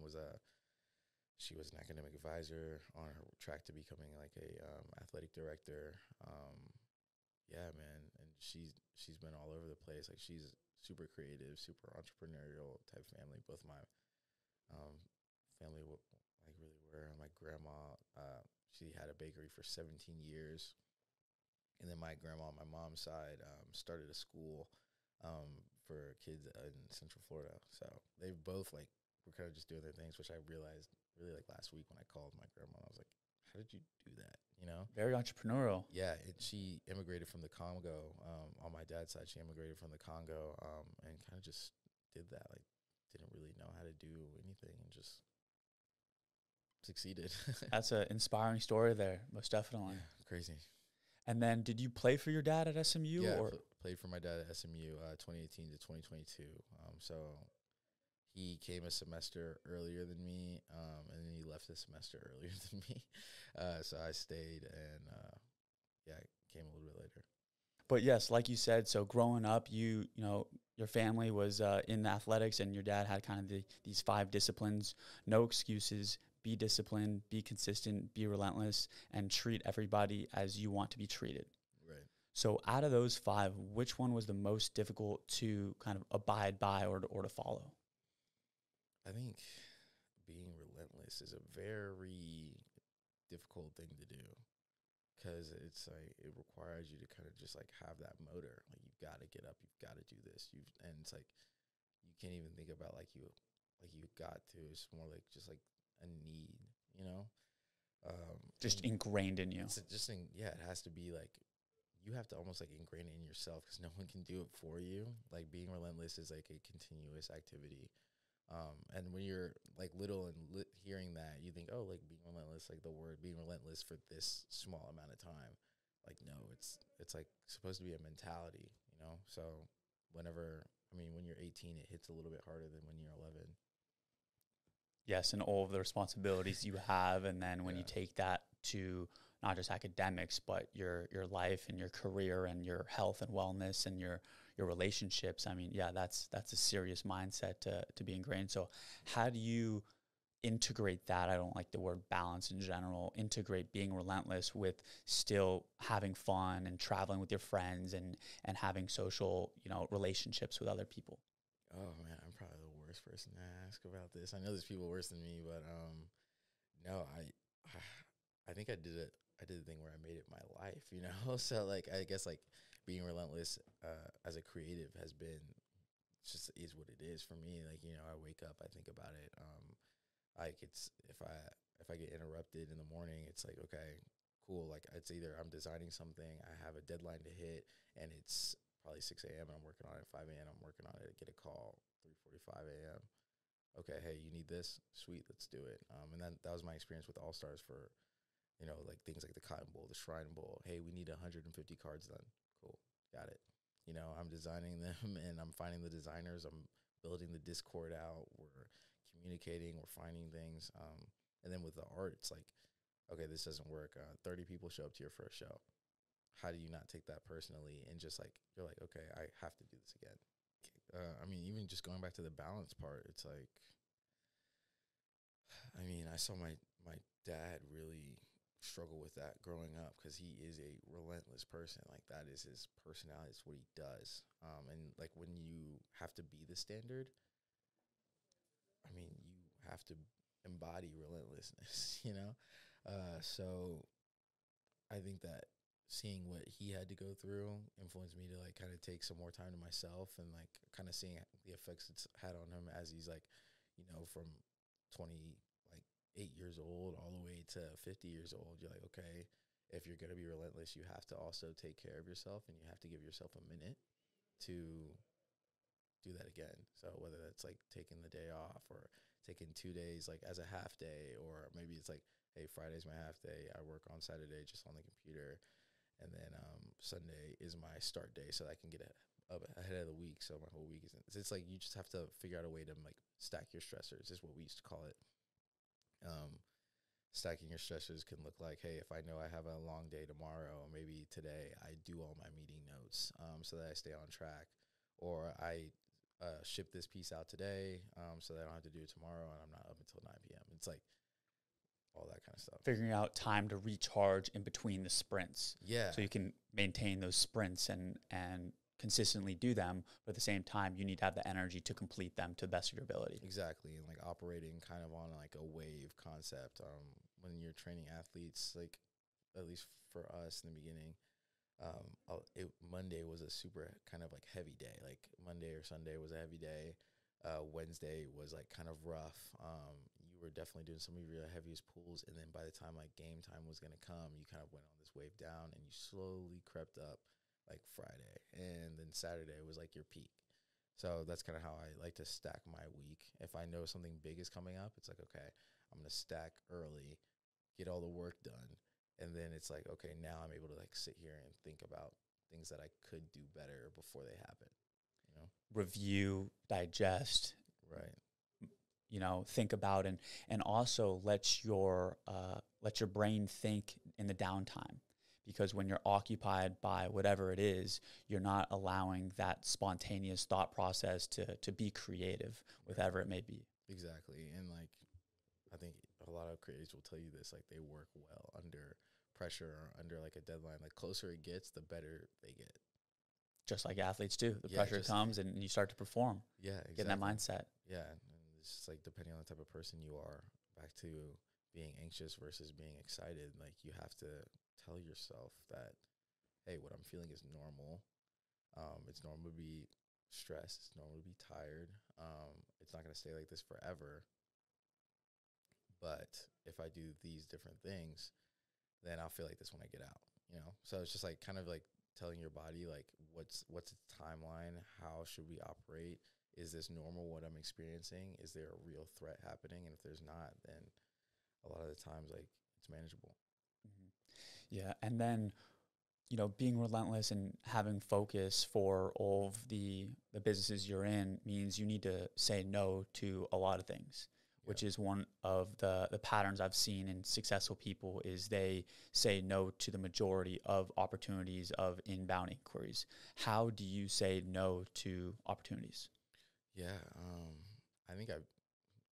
she was an academic advisor on her track to becoming like a athletic director. Yeah, man, and she's been all over the place. Like she's super creative, super entrepreneurial type family. Both my family like really were. My grandma, she had a bakery for 17 years. And then my grandma on my mom's side started a school for kids in Central Florida. So they both like were kind of just doing their things, which I realized really like last week when I called my grandma. I was like, "How did you do that?" You know? Very entrepreneurial. Yeah, she immigrated from the Congo. On my dad's side, she immigrated from the Congo and kind of just did that. Like, didn't really know how to do anything and just succeeded. That's an inspiring story there, most definitely. Yeah, crazy. And then did you play for your dad at SMU? Yeah, Or played for my dad at SMU 2018 to 2022. So he came a semester earlier than me, and then he left a semester earlier than me. So I stayed, and yeah, I came a little bit later. But yes, like you said, so growing up, you know, your family was in athletics, and your dad had kind of these 5 disciplines: no excuses, be disciplined, be consistent, be relentless, and treat everybody as you want to be treated. Right. So out of those 5, which one was the most difficult to kind of abide by or to follow? I think being relentless is a very difficult thing to do because it's like it requires you to kind of just like have that motor. Like you've got to get up, you've got to do this. And it's like you can't even think about like you got to. It's more like just like a need, you know. Just ingrained in you. It's just yeah, it has to be like you have to almost like ingrain it in yourself because no one can do it for you. Like being relentless is like a continuous activity. And when you're like little and hearing that, you think, oh, like being relentless, like the word being relentless for this small amount of time. Like, no, it's like supposed to be a mentality, you know? So when you're 18, it hits a little bit harder than when you're 11. Yes, and all of the responsibilities you have, and then when you take that to not just academics, but your life and your career and your health and wellness and your relationships. I mean, yeah, that's a serious mindset to be ingrained. So how do you integrate that? I don't like the word balance in general. Integrate being relentless with still having fun and traveling with your friends and having social, you know, relationships with other people. Oh man, I'm probably the worst person to ask about this. I know there's people worse than me, but no, I think I did it. I did the thing where I made it my life, you know. So like, I guess like being relentless as a creative has been just is what it is for me. Like, you know, I wake up, I think about it. Like it's if I get interrupted in the morning, it's like okay, cool. Like it's either I'm designing something, I have a deadline to hit, and it's probably 6 a.m. and I'm working on it. 5 a.m. I'm working on it. I get a call 3:45 a.m. Okay, hey, you need this? Sweet, let's do it. And then that was my experience with All Stars for, you know, like things like the Cotton Bowl, the Shrine Bowl. Hey, we need 150 cards done. Cool, got it. You know, I'm designing them and I'm finding the designers. I'm building the Discord out. We're communicating. We're finding things. And then with the art, it's like, okay, this doesn't work. 30 people show up to your first show. How do you not take that personally and just like, you're like, okay, I have to do this again. I mean, even just going back to the balance part, it's like, I mean, I saw my dad really struggle with that growing up because he is a relentless person. Like that is his personality. It's what he does. And like when you have to be the standard, I mean, you have to embody relentlessness, you know? So I think that seeing what he had to go through influenced me to like kind of take some more time to myself and like kind of seeing the effects it's had on him as he's like, you know, from 8 years old all the way to 50 years old. You're like, okay, if you're going to be relentless, you have to also take care of yourself and you have to give yourself a minute to do that again. So whether that's like taking the day off or taking 2 days like as a half day, or maybe it's like, hey, Friday's my half day. I work on Saturday just on the computer. And then Sunday is my start day so I can get up ahead of the week. So my whole week isn't. It's like you just have to figure out a way to like stack your stressors is what we used to call it. Stacking your stressors can look like, hey, if I know I have a long day tomorrow, maybe today I do all my meeting notes so that I stay on track. Or I ship this piece out today so that I don't have to do it tomorrow and I'm not up until 9 p.m. It's like all that kind of stuff. Figuring out time to recharge in between the sprints. Yeah. So you can maintain those sprints and consistently do them, but at the same time, you need to have the energy to complete them to the best of your ability. Exactly. And like operating kind of on like a wave concept. When you're training athletes, like at least for us in the beginning, Monday was a super kind of like heavy day. Like Monday or Sunday was a heavy day. Wednesday was like kind of rough. You were definitely doing some of your heaviest pulls, and then by the time like game time was gonna come, you kind of went on this wave down, and you slowly crept up like Friday, and then Saturday was like your peak. So that's kind of how I like to stack my week. If I know something big is coming up, it's like, okay, I'm gonna stack early, get all the work done, and then it's like, okay, now I'm able to like sit here and think about things that I could do better before they happen, you know? Review, digest, Right. think about, and also let your brain think in the downtime, because when you're occupied by whatever it is, you're not allowing that spontaneous thought process to be creative, whatever it may be. Exactly. And like, I think a lot of creators will tell you this, like they work well under pressure or under like a deadline. Like closer it gets, the better they get. Just like athletes do. The Yeah, pressure comes and you start to perform. Yeah, exactly. Get in that mindset. Yeah, and it's just like depending on the type of person you are, back to being anxious versus being excited, like you have to tell yourself that, hey, what I'm feeling is normal. It's normal to be stressed. It's normal to be tired. It's not going to stay like this forever. But if I do these different things, then I'll feel like this when I get out, you know? So it's just like kind of like telling your body, like, what's the timeline? How should we operate? Is this normal, what I'm experiencing? Is there a real threat happening? And if there's not, then a lot of the times, like, it's manageable. Mm-hmm. Yeah. And then, being relentless and having focus for all of the businesses you're in means you need to say no to a lot of things, which is one of the patterns I've seen in successful people is they say no to the majority of opportunities of inbound inquiries. How do you say no to opportunities? Yeah, I think I've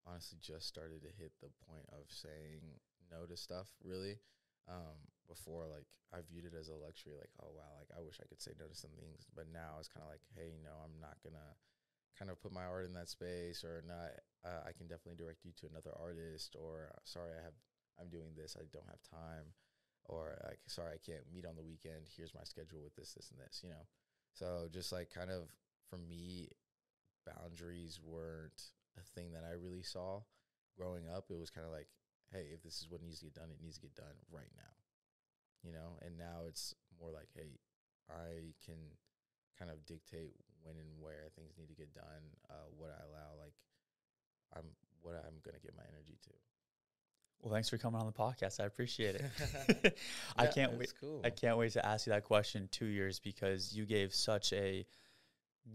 honestly just started to hit the point of saying no to stuff, really. Before, like, I viewed it as a luxury, like, oh, wow, like, I wish I could say no to some things. But now it's kind of like, hey, no, I'm not going to kind of put my art in that space, or not. I can definitely direct you to another artist, or sorry, I'm doing this, I don't have time, or like, sorry, I can't meet on the weekend. Here's my schedule with this, and this, So just like kind of for me, boundaries weren't a thing that I really saw growing up. It was kind of like, hey, if this is what needs to get done, it needs to get done right now, And now it's more like, hey, I can kind of dictate when and where things need to get done, what I allow, like what I'm going to give my energy to. Well, thanks for coming on the podcast. I appreciate it. I can't wait. Cool. I can't wait to ask you that question 2 years, because you gave such a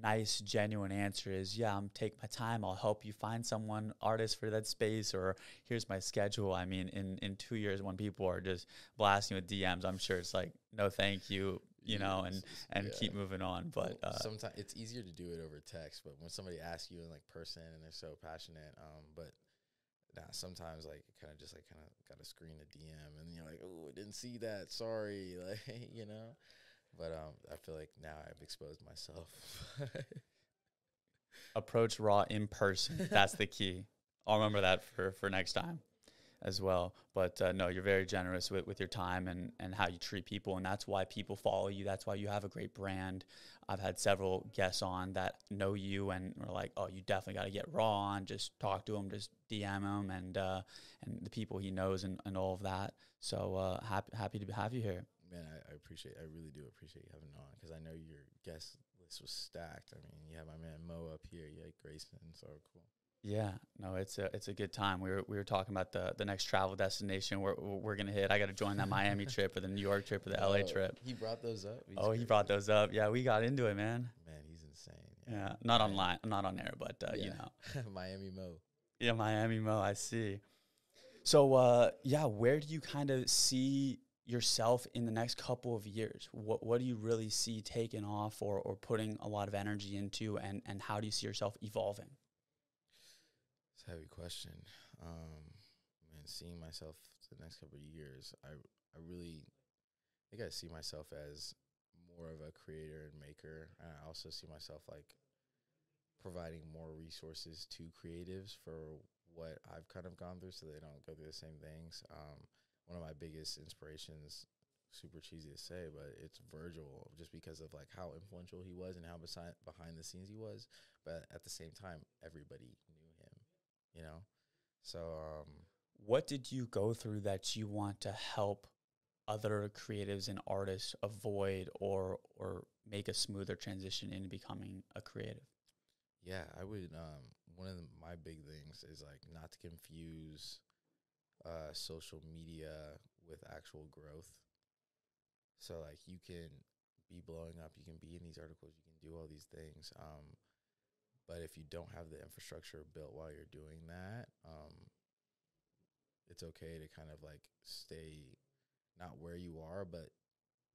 nice, genuine answer. I'm take my time. I'll help you find someone, artist for that space, or here's my schedule. I mean, in 2 years, when people are just blasting with DMs, I'm sure it's like, no, thank you, and keep moving on. But sometimes it's easier to do it over text, but when somebody asks you in like person and they're so passionate, but sometimes like kind of got to screen a DM and you're like, oh, I didn't see that. Sorry. Like, But I feel like now I've exposed myself. Approach raw in person. That's the key. I'll remember that for next time as well. But no, you're very generous with your time and how you treat people. And that's why people follow you. That's why you have a great brand. I've had several guests on that know you and are like, oh, you definitely got to get raw on. Just talk to him, just DM him and the people he knows and all of that. So happy to have you here. Man, I really do appreciate you having me on, because I know your guest list was stacked. I mean, you have my man Mo up here, you had Grayson, so cool. Yeah, no, it's a good time. We were talking about the next travel destination we're gonna hit. I got to join that Miami trip or the New York trip or the LA trip. He brought those up. He brought those up. Yeah, we got into it, man. Man, he's insane. Yeah, not online, not on air, but Miami Mo. Yeah, Miami Mo. I see. So where do you kind of see yourself in the next couple of years? What do you really see taking off or putting a lot of energy into, and how do you see yourself evolving? It's a heavy question. Man, seeing myself the next couple of years, I really think I see myself as more of a creator and maker. And I also see myself like providing more resources to creatives for what I've kind of gone through, so they don't go through the same things. One of my biggest inspirations super cheesy to say, but it's Virgil, just because of like how influential he was and how behind the scenes he was. But at the same time, everybody knew him, you know? So, What did you go through that you want to help other creatives and artists avoid or make a smoother transition into becoming a creative? yeah, I would, one of my big things is like not to confuse social media with actual growth. So like you can be blowing up, you can be in these articles, you can do all these things. But if you don't have the infrastructure built while you're doing that, it's okay to kind of like stay not where you are, but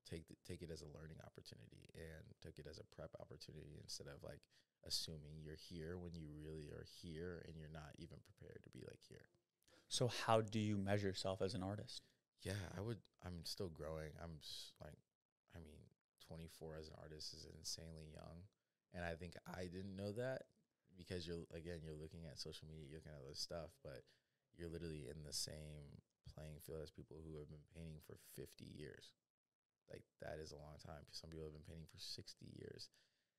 take it as a learning opportunity and take it as a prep opportunity instead of like assuming you're here when you really are here and you're not even prepared to be like here. So how do you measure yourself as an artist? Yeah, I'm still growing. I mean, 24 as an artist is insanely young. And I think I didn't know that because you're looking at social media, you're looking at other stuff, but you're literally in the same playing field as people who have been painting for 50 years. Like that is a long time. Some people have been painting for 60 years.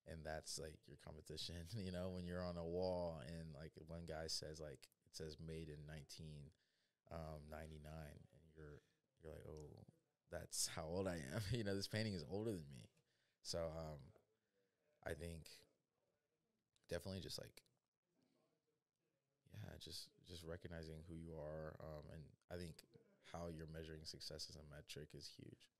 And that's like your competition, you know, when you're on a wall and like one guy says like it says made in 1999 and you're like, oh, that's how old I am. You know, this painting is older than me. So I think definitely just like, yeah, just recognizing who you are. And I think how you're measuring success as a metric is huge.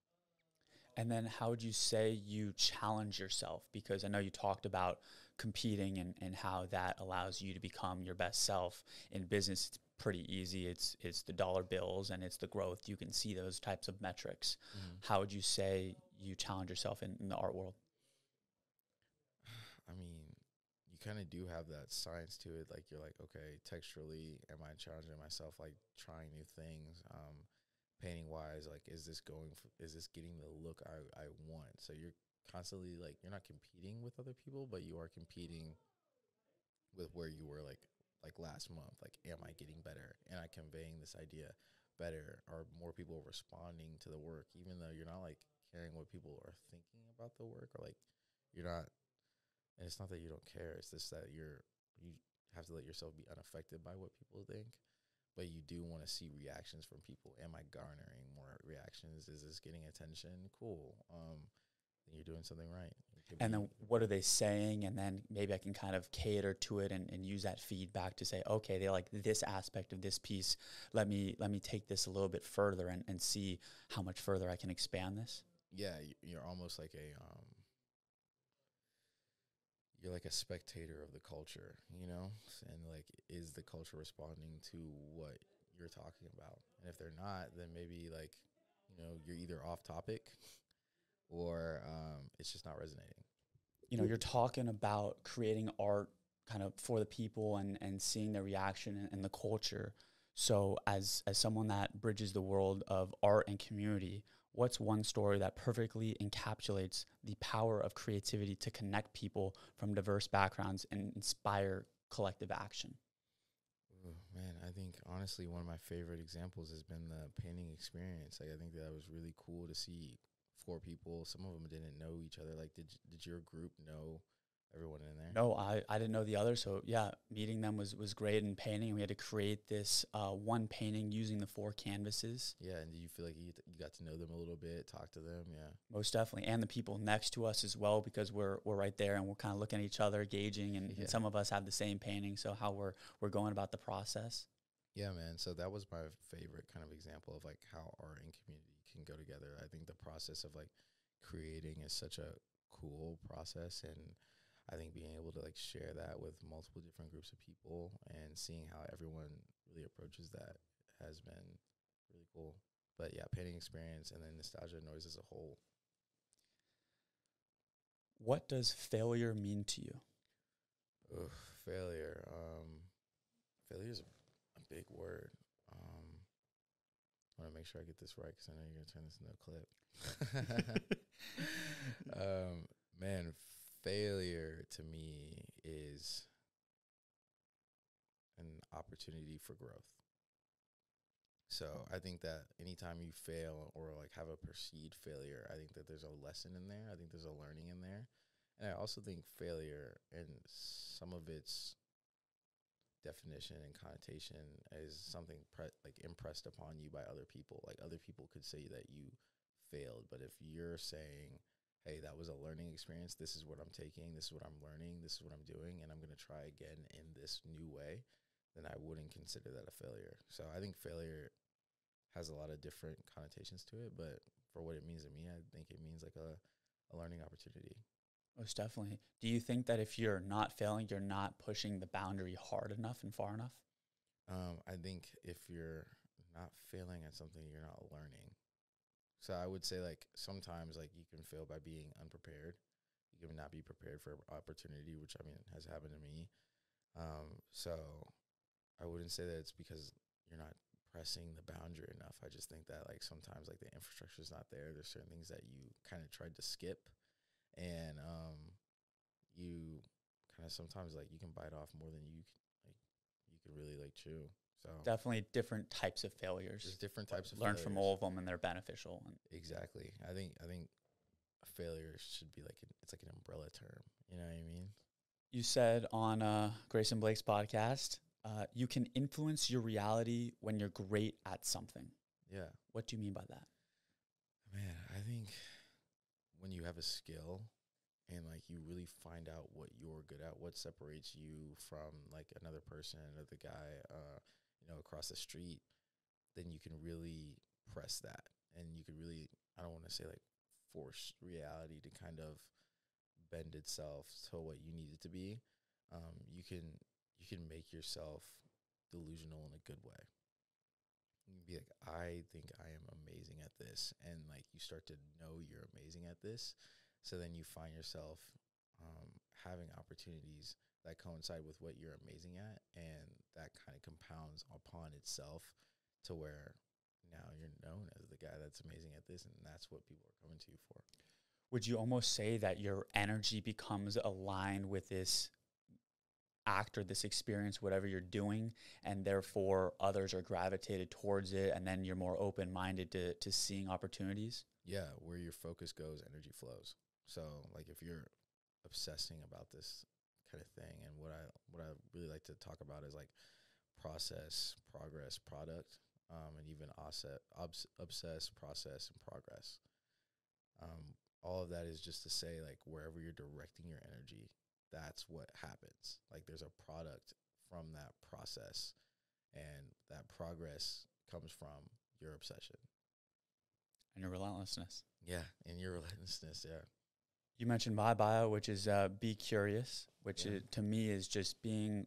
And then how would you say you challenge yourself? Because I know you talked about competing and how that allows you to become your best self. In business, it's pretty easy. It's the dollar bills and it's the growth. You can see those types of metrics. Mm-hmm. How would you say you challenge yourself in the art world? I mean, you kind of do have that science to it. Like you're like, okay, texturally, am I challenging myself? Like trying new things. Painting wise, like, is this getting the look I want? So you're constantly like, you're not competing with other people, but you are competing with where you were like last month. Like, am I getting better? Am I conveying this idea better? Are more people responding to the work, even though you're not like caring what people are thinking about the work, or like you're not. And it's not that you don't care. It's just that you have to let yourself be unaffected by what people think. But you do want to see reactions from people. Am I garnering more reactions? Is this getting attention? Cool. Then you're doing something right. And then what are they saying? And then maybe I can kind of cater to it and use that feedback to say, okay, they like this aspect of this piece. Let me take this a little bit further and see how much further I can expand this. Yeah, you're almost like you're like a spectator of the culture, you know? And like, is the culture responding to what you're talking about? And if they're not, then maybe like, you know, you're either off topic or it's just not resonating. You know, you're talking about creating art kind of for the people and seeing their reaction and the culture. So as someone that bridges the world of art and community, what's one story that perfectly encapsulates the power of creativity to connect people from diverse backgrounds and inspire collective action? Ooh, man, I think honestly one of my favorite examples has been the painting experience. Like I think that was really cool to see four people. Some of them didn't know each other. Like did your group know everyone in there? No, I didn't know the other. So yeah, meeting them was great in painting. We had to create this one painting using the 4 canvases. Yeah, and do you feel like you got to know them a little bit, talk to them? Yeah. Most definitely. And the people next to us as well, because we're right there and we're kind of looking at each other, gauging, and some of us have the same painting. So how we're going about the process. Yeah, man. So that was my favorite kind of example of like how art and community can go together. I think the process of like creating is such a cool process, and I think being able to like share that with multiple different groups of people and seeing how everyone really approaches that has been really cool. But yeah, painting experience and then nostalgia and noise as a whole. What does failure mean to you? Ugh, failure. Failure is a big word. I want to make sure I get this right because I know you're going to turn this into a clip. Man, failure to me is an opportunity for growth. So I think that anytime you fail or like have a perceived failure, I think that there's a lesson in there. I think there's a learning in there. And I also think failure and some of its definition and connotation is something like impressed upon you by other people. Like other people could say that you failed, but if you're saying, hey, that was a learning experience, this is what I'm taking, this is what I'm learning, this is what I'm doing, and I'm going to try again in this new way, then I wouldn't consider that a failure. So I think failure has a lot of different connotations to it, but for what it means to me, I think it means like a learning opportunity. Most definitely. Do you think that if you're not failing, you're not pushing the boundary hard enough and far enough? I think if you're not failing at something, you're not learning. So I would say like sometimes like you can fail by being unprepared. You can not be prepared for opportunity, which I mean has happened to me. So I wouldn't say that it's because you're not pressing the boundary enough. I just think that like sometimes like the infrastructure is not there. There's certain things that you kind of tried to skip, and you kind of sometimes like you can bite off more than you can really like chew. So Definitely different types of failures. there's different types of Learn failures. from all of them, and they're beneficial. And Exactly. I think a failure should be like it's like an umbrella term. You know what I mean? you said on Grace and Blake's podcast, you can influence your reality when you're great at something. Yeah. What do you mean by that? Man, I think when you have a skill and like you really find out what you're good at, what separates you from like another person, another guy, across the street, then you can really press that, and you can really, I don't want to say like force reality to kind of bend itself to what you need it to be. You can make yourself delusional in a good way. You can be like, I think I am amazing at this, and like you start to know you're amazing at this. So then you find yourself having opportunities that coincide with what you're amazing at, and that kind of compounds upon itself to where now you're known as the guy that's amazing at this, and that's what people are coming to you for. Would you almost say that your energy becomes aligned with this act or this experience, whatever you're doing, and therefore others are gravitated towards it, and then you're more open-minded to seeing opportunities? Yeah, where your focus goes, energy flows. So like if you're obsessing about this kind of thing, and what I really like to talk about is like process, progress, product, and even obsess, process, and progress. All of that is just to say like wherever you're directing your energy, that's what happens. Like there's a product from that process, and that progress comes from your obsession. And your relentlessness. Yeah, and your relentlessness, yeah. You mentioned my bio, which is be curious, which Yeah. to me is just being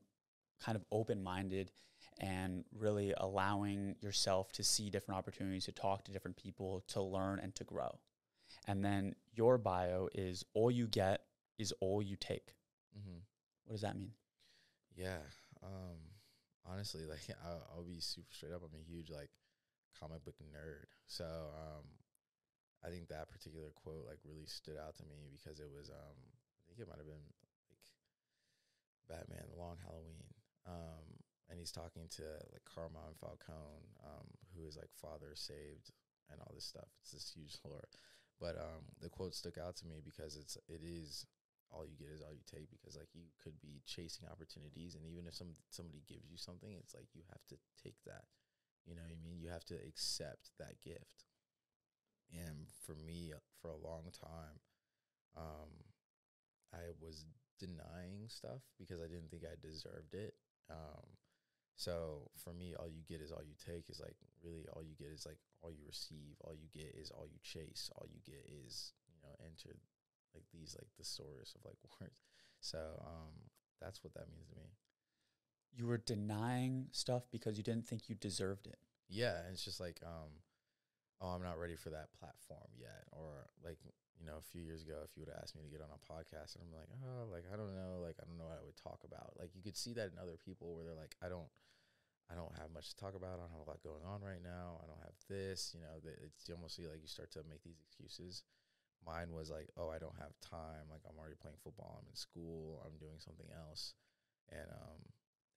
kind of open-minded and really allowing yourself to see different opportunities, to talk to different people, to learn and to grow. And then your bio is all you get is all you take. Mm-hmm. What does that mean? Yeah. Honestly, like I'll be super straight up. I'm a huge like comic book nerd. So I think that particular quote like really stood out to me because it was I think it might have been like Batman, The Long Halloween. And he's talking to like Carmine Falcone, who is like father saved and all this stuff. It's this huge lore. But the quote stuck out to me because it is all you get is all you take, because like you could be chasing opportunities, and even if somebody gives you something, it's like you have to take that. You know what I mean? You have to accept that gift. And for me, for a long time, I was denying stuff because I didn't think I deserved it. So for me, all you get is all you take is like really all you get is like all you receive. All you get is all you chase. All you get is, enter like these like thesaurus of like words. So that's what that means to me. You were denying stuff because you didn't think you deserved it. Yeah, and it's just like oh, I'm not ready for that platform yet. Or like, a few years ago, if you would have asked me to get on a podcast, and I'm like, oh, like, I don't know what I would talk about. Like, you could see that in other people where they're like, I don't have much to talk about. I don't have a lot going on right now. I don't have this, it's almost like you start to make these excuses. Mine was like, oh, I don't have time. Like, I'm already playing football. I'm in school. I'm doing something else. And,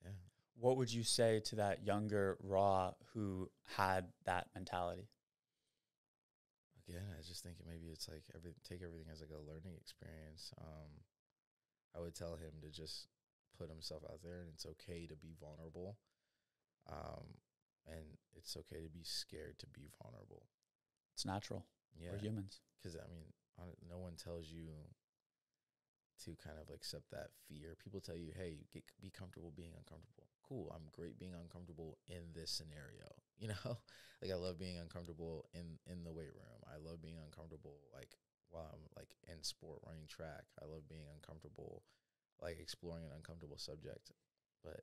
yeah. What would you say to that younger Raw who had that mentality? Again, I just think maybe it's like take everything as like a learning experience. I would tell him to just put himself out there, and it's okay to be vulnerable. And it's okay to be scared to be vulnerable. It's natural. Yeah. We're humans. Because, I mean, no one tells you to kind of accept that fear. People tell you, hey, be comfortable being uncomfortable. Cool, I'm great being uncomfortable in this scenario. You know, like I love being uncomfortable in the weight room. I love being uncomfortable like while I'm like in sport running track. I love being uncomfortable, like exploring an uncomfortable subject. But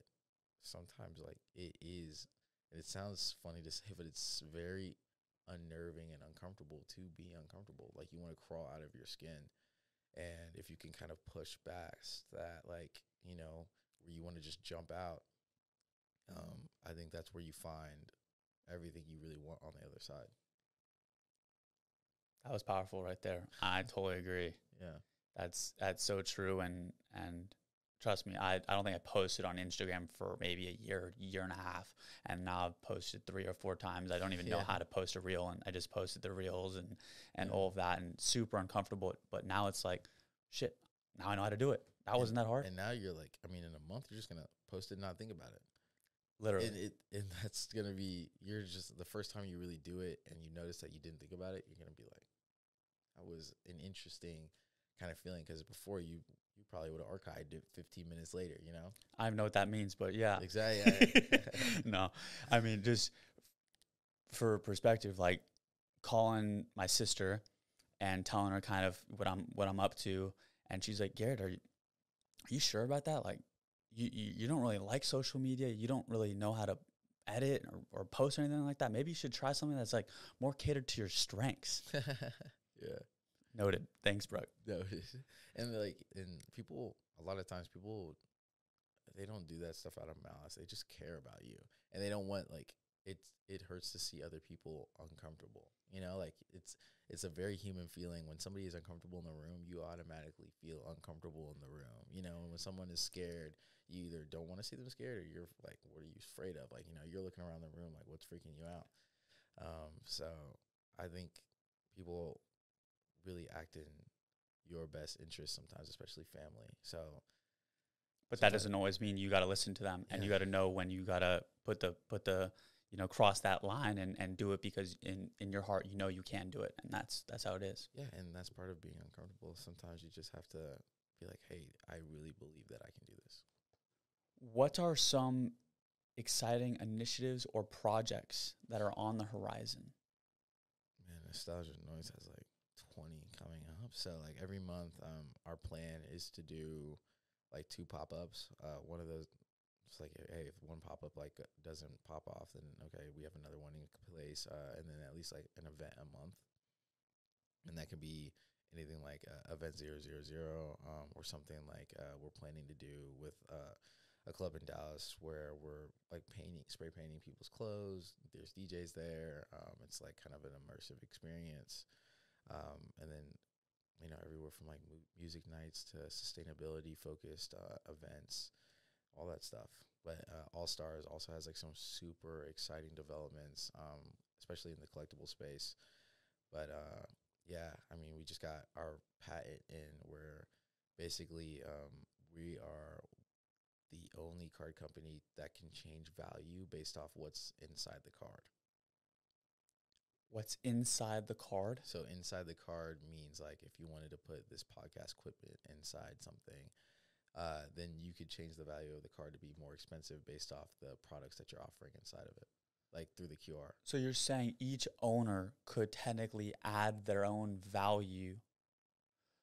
sometimes like it is, and it sounds funny to say, but it's very unnerving and uncomfortable to be uncomfortable. Like you want to crawl out of your skin. And if you can kind of push back that, like, you know, where you want to just jump out, I think that's where you find everything you really want on the other side. That was powerful right there. I totally agree. Yeah. That's so true. And trust me, I don't think I posted on Instagram for maybe a year and a half. And now I've posted 3 or 4 times. I don't even know how to post a reel. And I just posted the reels and all of that, and super uncomfortable. But now it's like, shit, now I know how to do it. That wasn't that hard. And now you're like, I mean, in a month, you're just going to post it and not think about it. Literally. And that's going to be, you're just, the first time you really do it and you notice that you didn't think about it, you're going to be like, that was an interesting kind of feeling, because before you probably would have archived it 15 minutes later, you know? I don't know what that means, but yeah. Exactly. Yeah. No, I mean, just for perspective, like calling my sister and telling her kind of what I'm up to, and she's like, Garrett, are you sure about that? Like, you don't really like social media. You don't really know how to edit or post or anything like that. Maybe you should try something that's like more catered to your strengths. Yeah. Noted. Thanks, bro. Noted. And people, a lot of times people, they don't do that stuff out of malice. They just care about you, and they don't want, like, it hurts to see other people uncomfortable. You know, like it's a very human feeling. When somebody is uncomfortable in the room, you automatically feel uncomfortable in the room. You know, and when someone is scared, you either don't want to see them scared, or you're like, what are you afraid of? Like, you know, you're looking around the room like, what's freaking you out? So I think people really act in your best interest sometimes, especially family. So, but that doesn't always mean you got to listen to them, and you got to know when you got to put the cross that line and do it, because in your heart, you know, you can do it. And that's how it is. Yeah. And that's part of being uncomfortable. Sometimes you just have to be like, hey, I really believe that I can do this. What are some exciting initiatives or projects that are on the horizon? Man, Nostalgia Noise has like 20 coming up. So like every month, our plan is to do like 2 pop-ups. One of those, it's like, hey, if one pop-up like doesn't pop off, then okay, we have another one in place, and then at least like an event a month. And that could be anything like Event 000, or something like we're planning to do with a club in Dallas where we're like spray painting people's clothes. There's DJs there. It's like kind of an immersive experience. And then, you know, everywhere from like music nights to sustainability focused events, all that stuff. But All Stars also has like some super exciting developments, especially in the collectible space. But yeah, I mean, we just got our patent in where basically we are the only card company that can change value based off what's inside the card. What's inside the card? So inside the card means like if you wanted to put this podcast equipment inside something, then you could change the value of the card to be more expensive based off the products that you're offering inside of it, like through the QR. So you're saying each owner could technically add their own value,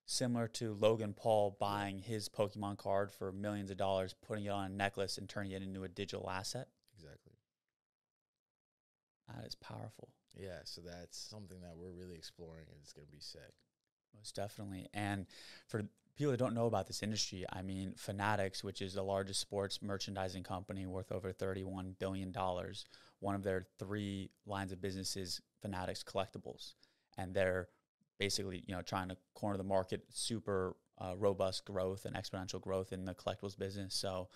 similar to Logan Paul buying his Pokemon card for millions of dollars, putting it on a necklace and turning it into a digital asset? Exactly. That is powerful. Yeah, so that's something that we're really exploring, and it's going to be sick. Most definitely. And for people that don't know about this industry, I mean, Fanatics, which is the largest sports merchandising company worth over $31 billion, one of their 3 lines of business is Fanatics Collectibles. And they're basically, you know, trying to corner the market, super robust growth and exponential growth in the collectibles business. So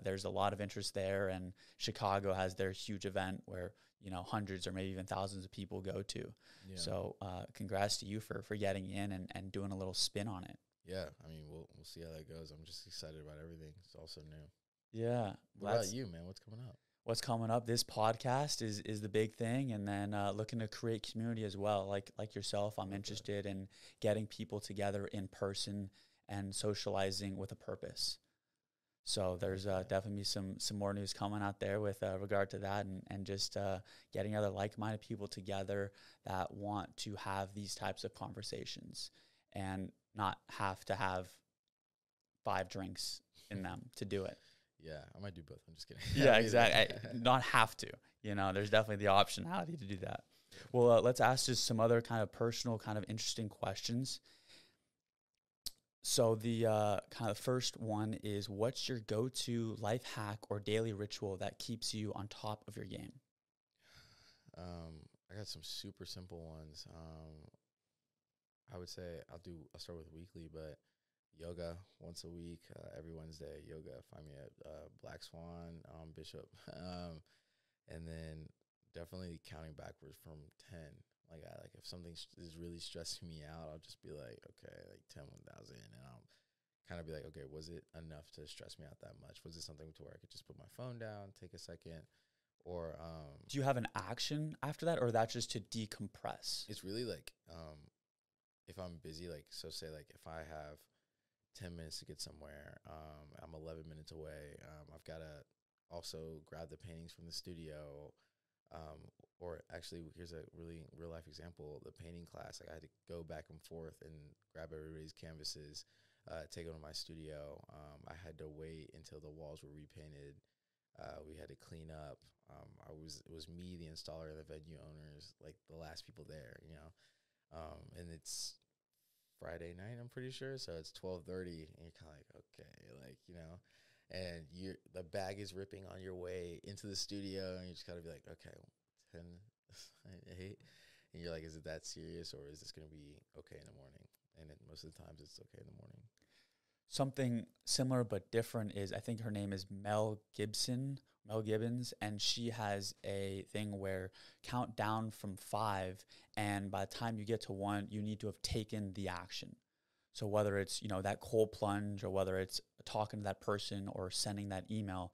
there's a lot of interest there, and Chicago has their huge event where hundreds or maybe even thousands of people go to. Yeah. So congrats to you for getting in and doing a little spin on it. Yeah, I mean, we'll see how that goes. I'm just excited about everything. It's also new. Yeah. What about you, man? What's coming up? What's coming up? This podcast is the big thing, and then looking to create community as well. Like yourself, I'm interested in getting people together in person and socializing with a purpose. So there's definitely some more news coming out there with regard to that, and just getting other like-minded people together that want to have these types of conversations and not have to have 5 drinks in them to do it. Yeah, I might do both. I'm just kidding. Yeah, exactly. Not have to. There's definitely the optionality to do that. Well, let's ask just some other kind of personal, kind of interesting questions. So the kind of first one is, what's your go-to life hack or daily ritual that keeps you on top of your game? I got some super simple ones. I would say I'll start with weekly, but yoga once a week, every Wednesday, yoga. Find me at Black Swan, Bishop. And then definitely counting backwards from 10. Like if something is really stressing me out, I'll just be like, okay, like 10, 1,000. And I'll kind of be like, okay, was it enough to stress me out that much? Was it something to where I could just put my phone down, take a second? Or do you have an action after that, or that's just to decompress? It's really like if I'm busy, like, so say like if I have 10 minutes to get somewhere, I'm 11 minutes away. I've got to also grab the paintings from the studio. Or actually, here's a really real life example. The painting class, like I had to go back and forth and grab everybody's canvases, take them to my studio. I had to wait until the walls were repainted. We had to clean up. It was me, the installer, the venue owners, like the last people there, and it's Friday night, I'm pretty sure. So it's 12:30 and you're kind of like, okay, like, and the bag is ripping on your way into the studio, and you just gotta be like, okay, 10, 8, and you're like, is it that serious, or is this gonna be okay in the morning? And most of the times it's okay in the morning. Something similar but different is, I think her name is Mel Gibbons, and she has a thing where count down from 5, and by the time you get to 1, you need to have taken the action. So whether it's, that cold plunge, or whether it's talking to that person or sending that email,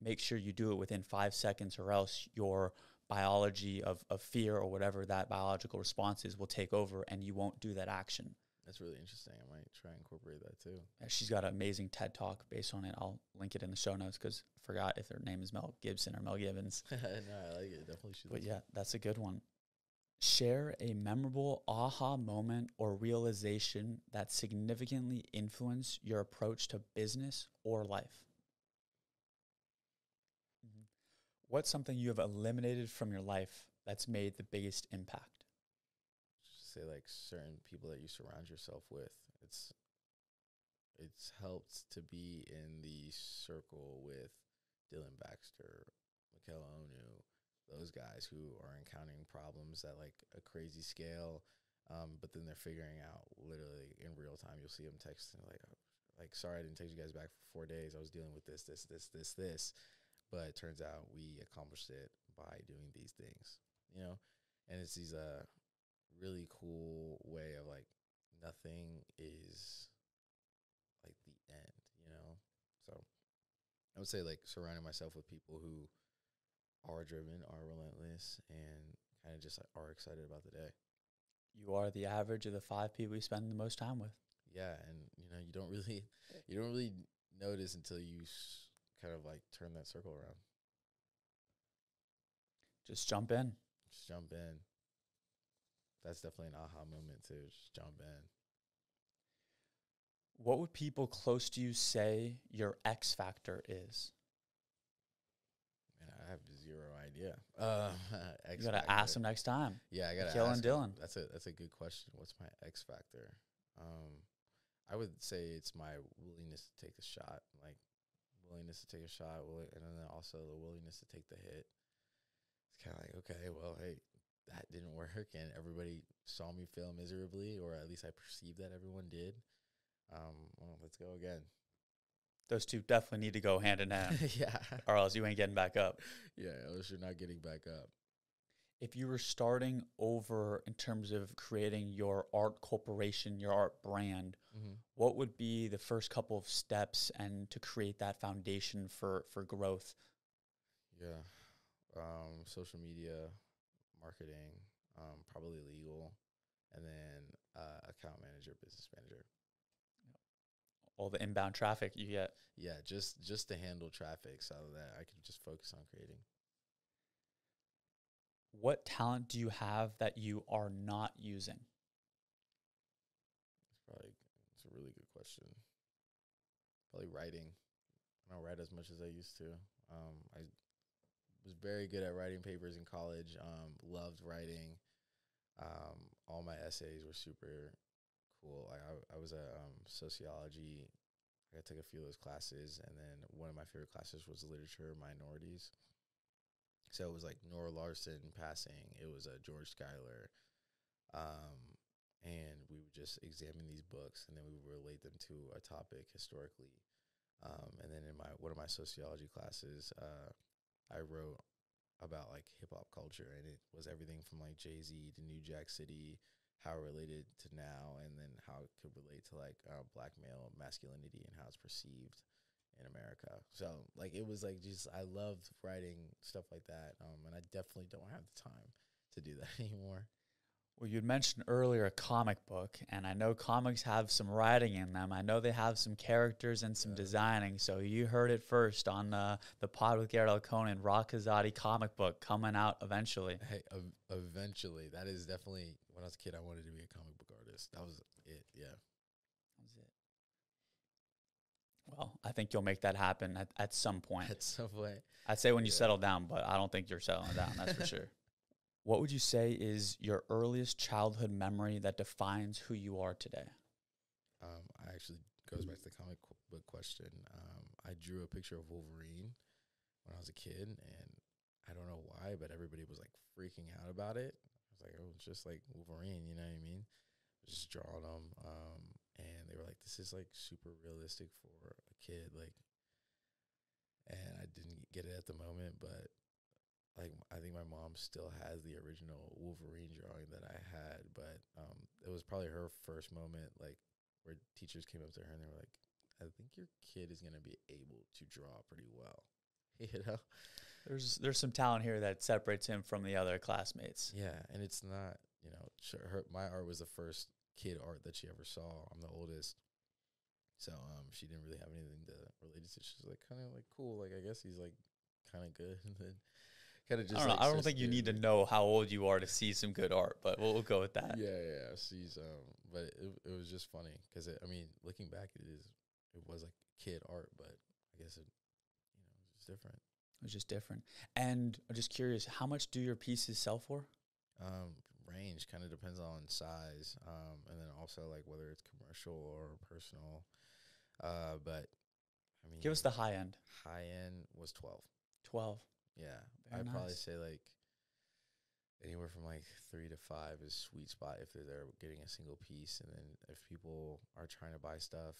make sure you do it within 5 seconds, or else your biology of fear or whatever that biological response is will take over, and you won't do that action. That's really interesting. I might try and incorporate that too. Yeah, she's got an amazing TED Talk based on it. I'll link it in the show notes because I forgot if her name is Mel Gibson or Mel Gibbons. No, I like it. Definitely should. But yeah, that's a good one. Share a memorable aha moment or realization that significantly influenced your approach to business or life. Mm-hmm. What's something you have eliminated from your life that's made the biggest impact? Say like certain people that you surround yourself with. It's helped to be in the circle with Dylan Baxter, Michaela Onu, those guys who are encountering problems at like a crazy scale, but then they're figuring out literally in real time. You'll see them texting like, sorry, I didn't text you guys back for 4 days. I was dealing with this, but it turns out we accomplished it by doing these things, and it's these really cool way of like nothing is like the end, so I would say like surrounding myself with people who are driven, are relentless, and kind of just are excited about the day. You are the average of the 5 people you spend the most time with. Yeah, and you don't really notice until you kind of like turn that circle around. Just jump in. That's definitely an aha moment too. Just jump in. What would people close to you say your X factor is? Man, I have zero idea. You got to ask them next time. Yeah, I got to ask Dylan. That's a good question. What's my X factor? I would say it's my willingness to take a shot, and then also the willingness to take the hit. It's kind of like, okay, well, hey, that didn't work, and everybody saw me fail miserably, or at least I perceived that everyone did. Well, let's go again. Those two definitely need to go hand in hand, Yeah. or else you ain't getting back up. Yeah, else you're not getting back up. If you were starting over in terms of creating your art corporation, your art brand, what would be the first couple of steps and to create that foundation for growth? Yeah. Social media, marketing, probably legal, and then account manager, business manager. All the inbound traffic you get. Yeah, just to handle traffic so that I can just focus on creating. What talent do you have that you are not using? It's a really good question. Probably writing. I don't write as much as I used to. I was very good at writing papers in college. Loved writing. All my essays were super cool. I was a sociology. I took a few of those classes, and then one of my favorite classes was literature minorities. So it was like Nora Larson passing. It was George Schuyler. And we would just examine these books, and then we would relate them to a topic historically. And then in one of my sociology classes, I wrote about like hip hop culture, and it was everything from like Jay-Z to New Jack City, how it related to now, and then how it could relate to like black male masculinity and how it's perceived in America. So like it was like just I loved writing stuff like that, and I definitely don't have the time to do that anymore. Well, you'd mentioned earlier a comic book, and I know comics have some writing in them. I know they have some characters and some designing. So you heard it first on the pod with Garrett Alcone, Rock Kazadi comic book coming out eventually. Hey, eventually. That is definitely, when I was a kid, I wanted to be a comic book artist. That was it, yeah. That was it. Well, I think you'll make that happen at some point. At some point. I'd say when you settle down, but I don't think you're settling down, that's for sure. What would you say is your earliest childhood memory that defines who you are today? I actually goes back to the comic book question. I drew a picture of Wolverine when I was a kid, and I don't know why, but everybody was like freaking out about it. I was like, oh, it's just like Wolverine, you know what I mean? Just drawing them, and they were like, this is like super realistic for a kid, like, and I didn't get it at the moment, but like I think my mom still has the original Wolverine drawing that I had, but it was probably her first moment, like where teachers came up to her and they were like, I think your kid is going to be able to draw pretty well. You know, there's some talent here that separates him from the other classmates. Yeah, and it's not, you know, my art was the first kid art that she ever saw. I'm the oldest, so she didn't really have anything to relate it to. She's like kind of like cool, like I guess he's like kind of good, and then kind of just. I don't think you need to know how old you are to see some good art, but we'll go with that. Yeah. She's but it was just funny because I mean, looking back, it was like kid art, but I guess it was just different. It was just different. And I'm just curious, how much do your pieces sell for? Range kind of depends on size, and then also like whether it's commercial or personal. But I mean, give us the high end. High end was 12. 12. Yeah, Very I'd nice. probably say like anywhere from like 3 to 5 is sweet spot if they're there getting a single piece, and then if people are trying to buy stuff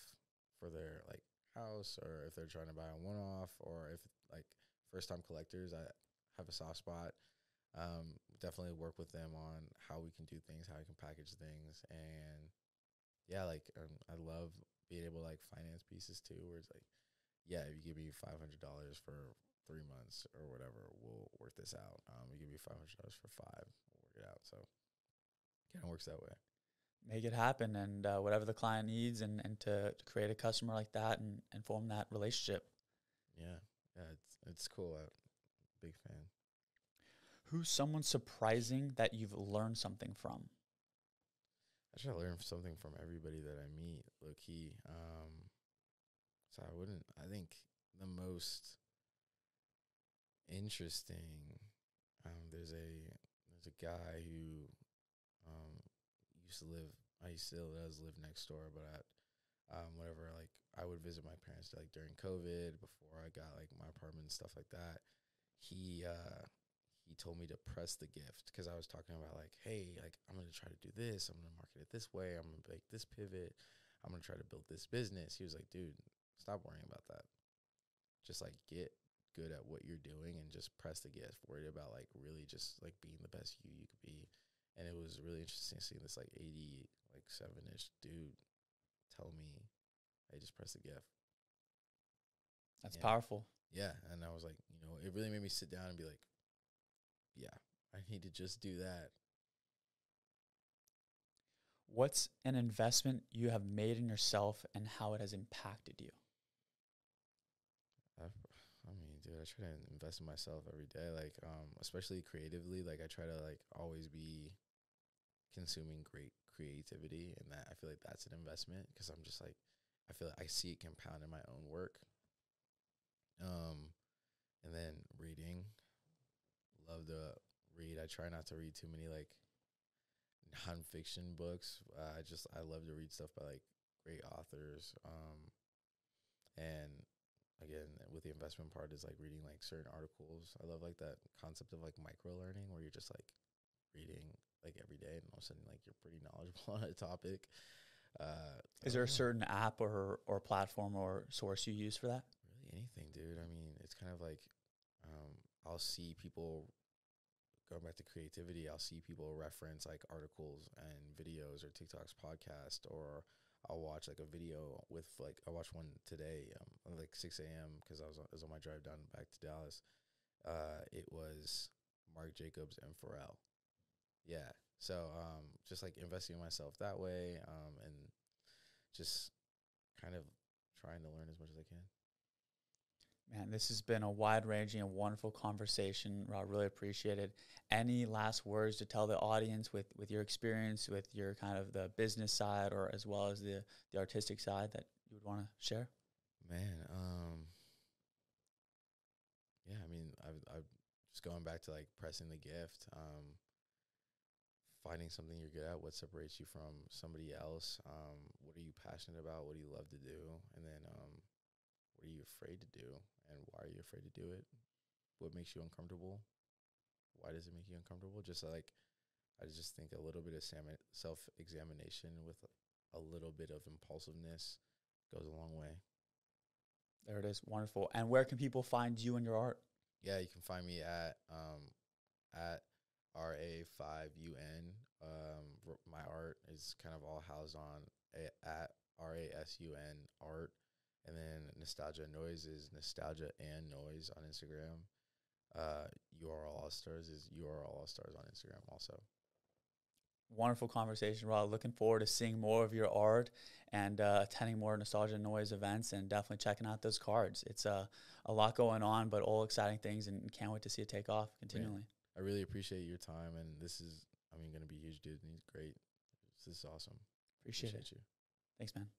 for their like house, or if they're trying to buy a one-off, or if like first-time collectors, I have a soft spot. Definitely work with them on how we can do things, how we can package things, and yeah, like I love being able to like finance pieces too, where it's like, yeah, if you give me $500 for 3 months or whatever, we'll work this out. You give me $500 for 5, we'll work it out. So kind of works that way. Make it happen, and whatever the client needs, and to create a customer like that and form that relationship. Yeah, it's cool. Big fan. Who's someone surprising that you've learned something from? I try to learn something from everybody that I meet, low key. So I think the most interesting, there's a guy who still does live next door, but whenever like I would visit my parents like during COVID, before I got like my apartment and stuff like that, he told me to press the gift, because I was talking about like, hey, like I'm going to try to do this. I'm going to market it this way. I'm going to make this pivot. I'm going to try to build this business. He was like, dude, stop worrying about that. Just like get good at what you're doing and just press the gas. Worry about like really just like being the best you could be. And it was really interesting seeing this like 87-ish dude tell me, hey, just press the gift. That's powerful. Yeah. And I was like, you know, it really made me sit down and be like, yeah, I need to just do that. What's an investment you have made in yourself and how it has impacted you? I mean, dude, I try to invest in myself every day, like, especially creatively. Like, I try to, like, always be consuming great creativity, and that I feel like that's an investment because I'm just, like, I feel like I see it compound in my own work. And then reading. Love to read. I try not to read too many, like, nonfiction books. I love to read stuff by, like, great authors. And again, with the investment part is like reading like certain articles. I love like that concept of like micro learning where you're just like reading like every day and all of a sudden like you're pretty knowledgeable on a topic. Is there a certain app or platform or source you use for that? Really anything, dude. I mean, it's kind of like I'll see people going back to creativity. I'll see people reference like articles and videos or TikToks, podcast, or I'll watch like a video with like I watched one today, like 6 a.m. because I was on my drive down back to Dallas. It was Mark Jacobs and Pharrell. Yeah, so just like investing in myself that way, and just kind of trying to learn as much as I can. Man, this has been a wide-ranging and wonderful conversation. I really appreciate it. Any last words to tell the audience with your experience, with your kind of the business side or as well as the artistic side that you would want to share? Man, yeah, I mean, I just going back to like pressing the gift, finding something you're good at, what separates you from somebody else, what are you passionate about, what do you love to do, and then what are you afraid to do, and why are you afraid to do it? What makes you uncomfortable? Why does it make you uncomfortable? Just like, I just think a little bit of self-examination with a little bit of impulsiveness goes a long way. There it is. Wonderful. And where can people find you and your art? Yeah, you can find me at RA5UN. My art is kind of all housed on at RASUN art. And then Nostalgia Nois is Nostalgia and Noise on Instagram. URL All Stars is URL All Stars on Instagram also. Wonderful conversation, Rod. Looking forward to seeing more of your art and attending more Nostalgia Noise events and definitely checking out those cards. It's a lot going on, but all exciting things, and can't wait to see it take off continually. Man, I really appreciate your time, and this is, going to be huge, dude. And he's great. This is awesome. Appreciate it. You. Thanks, man.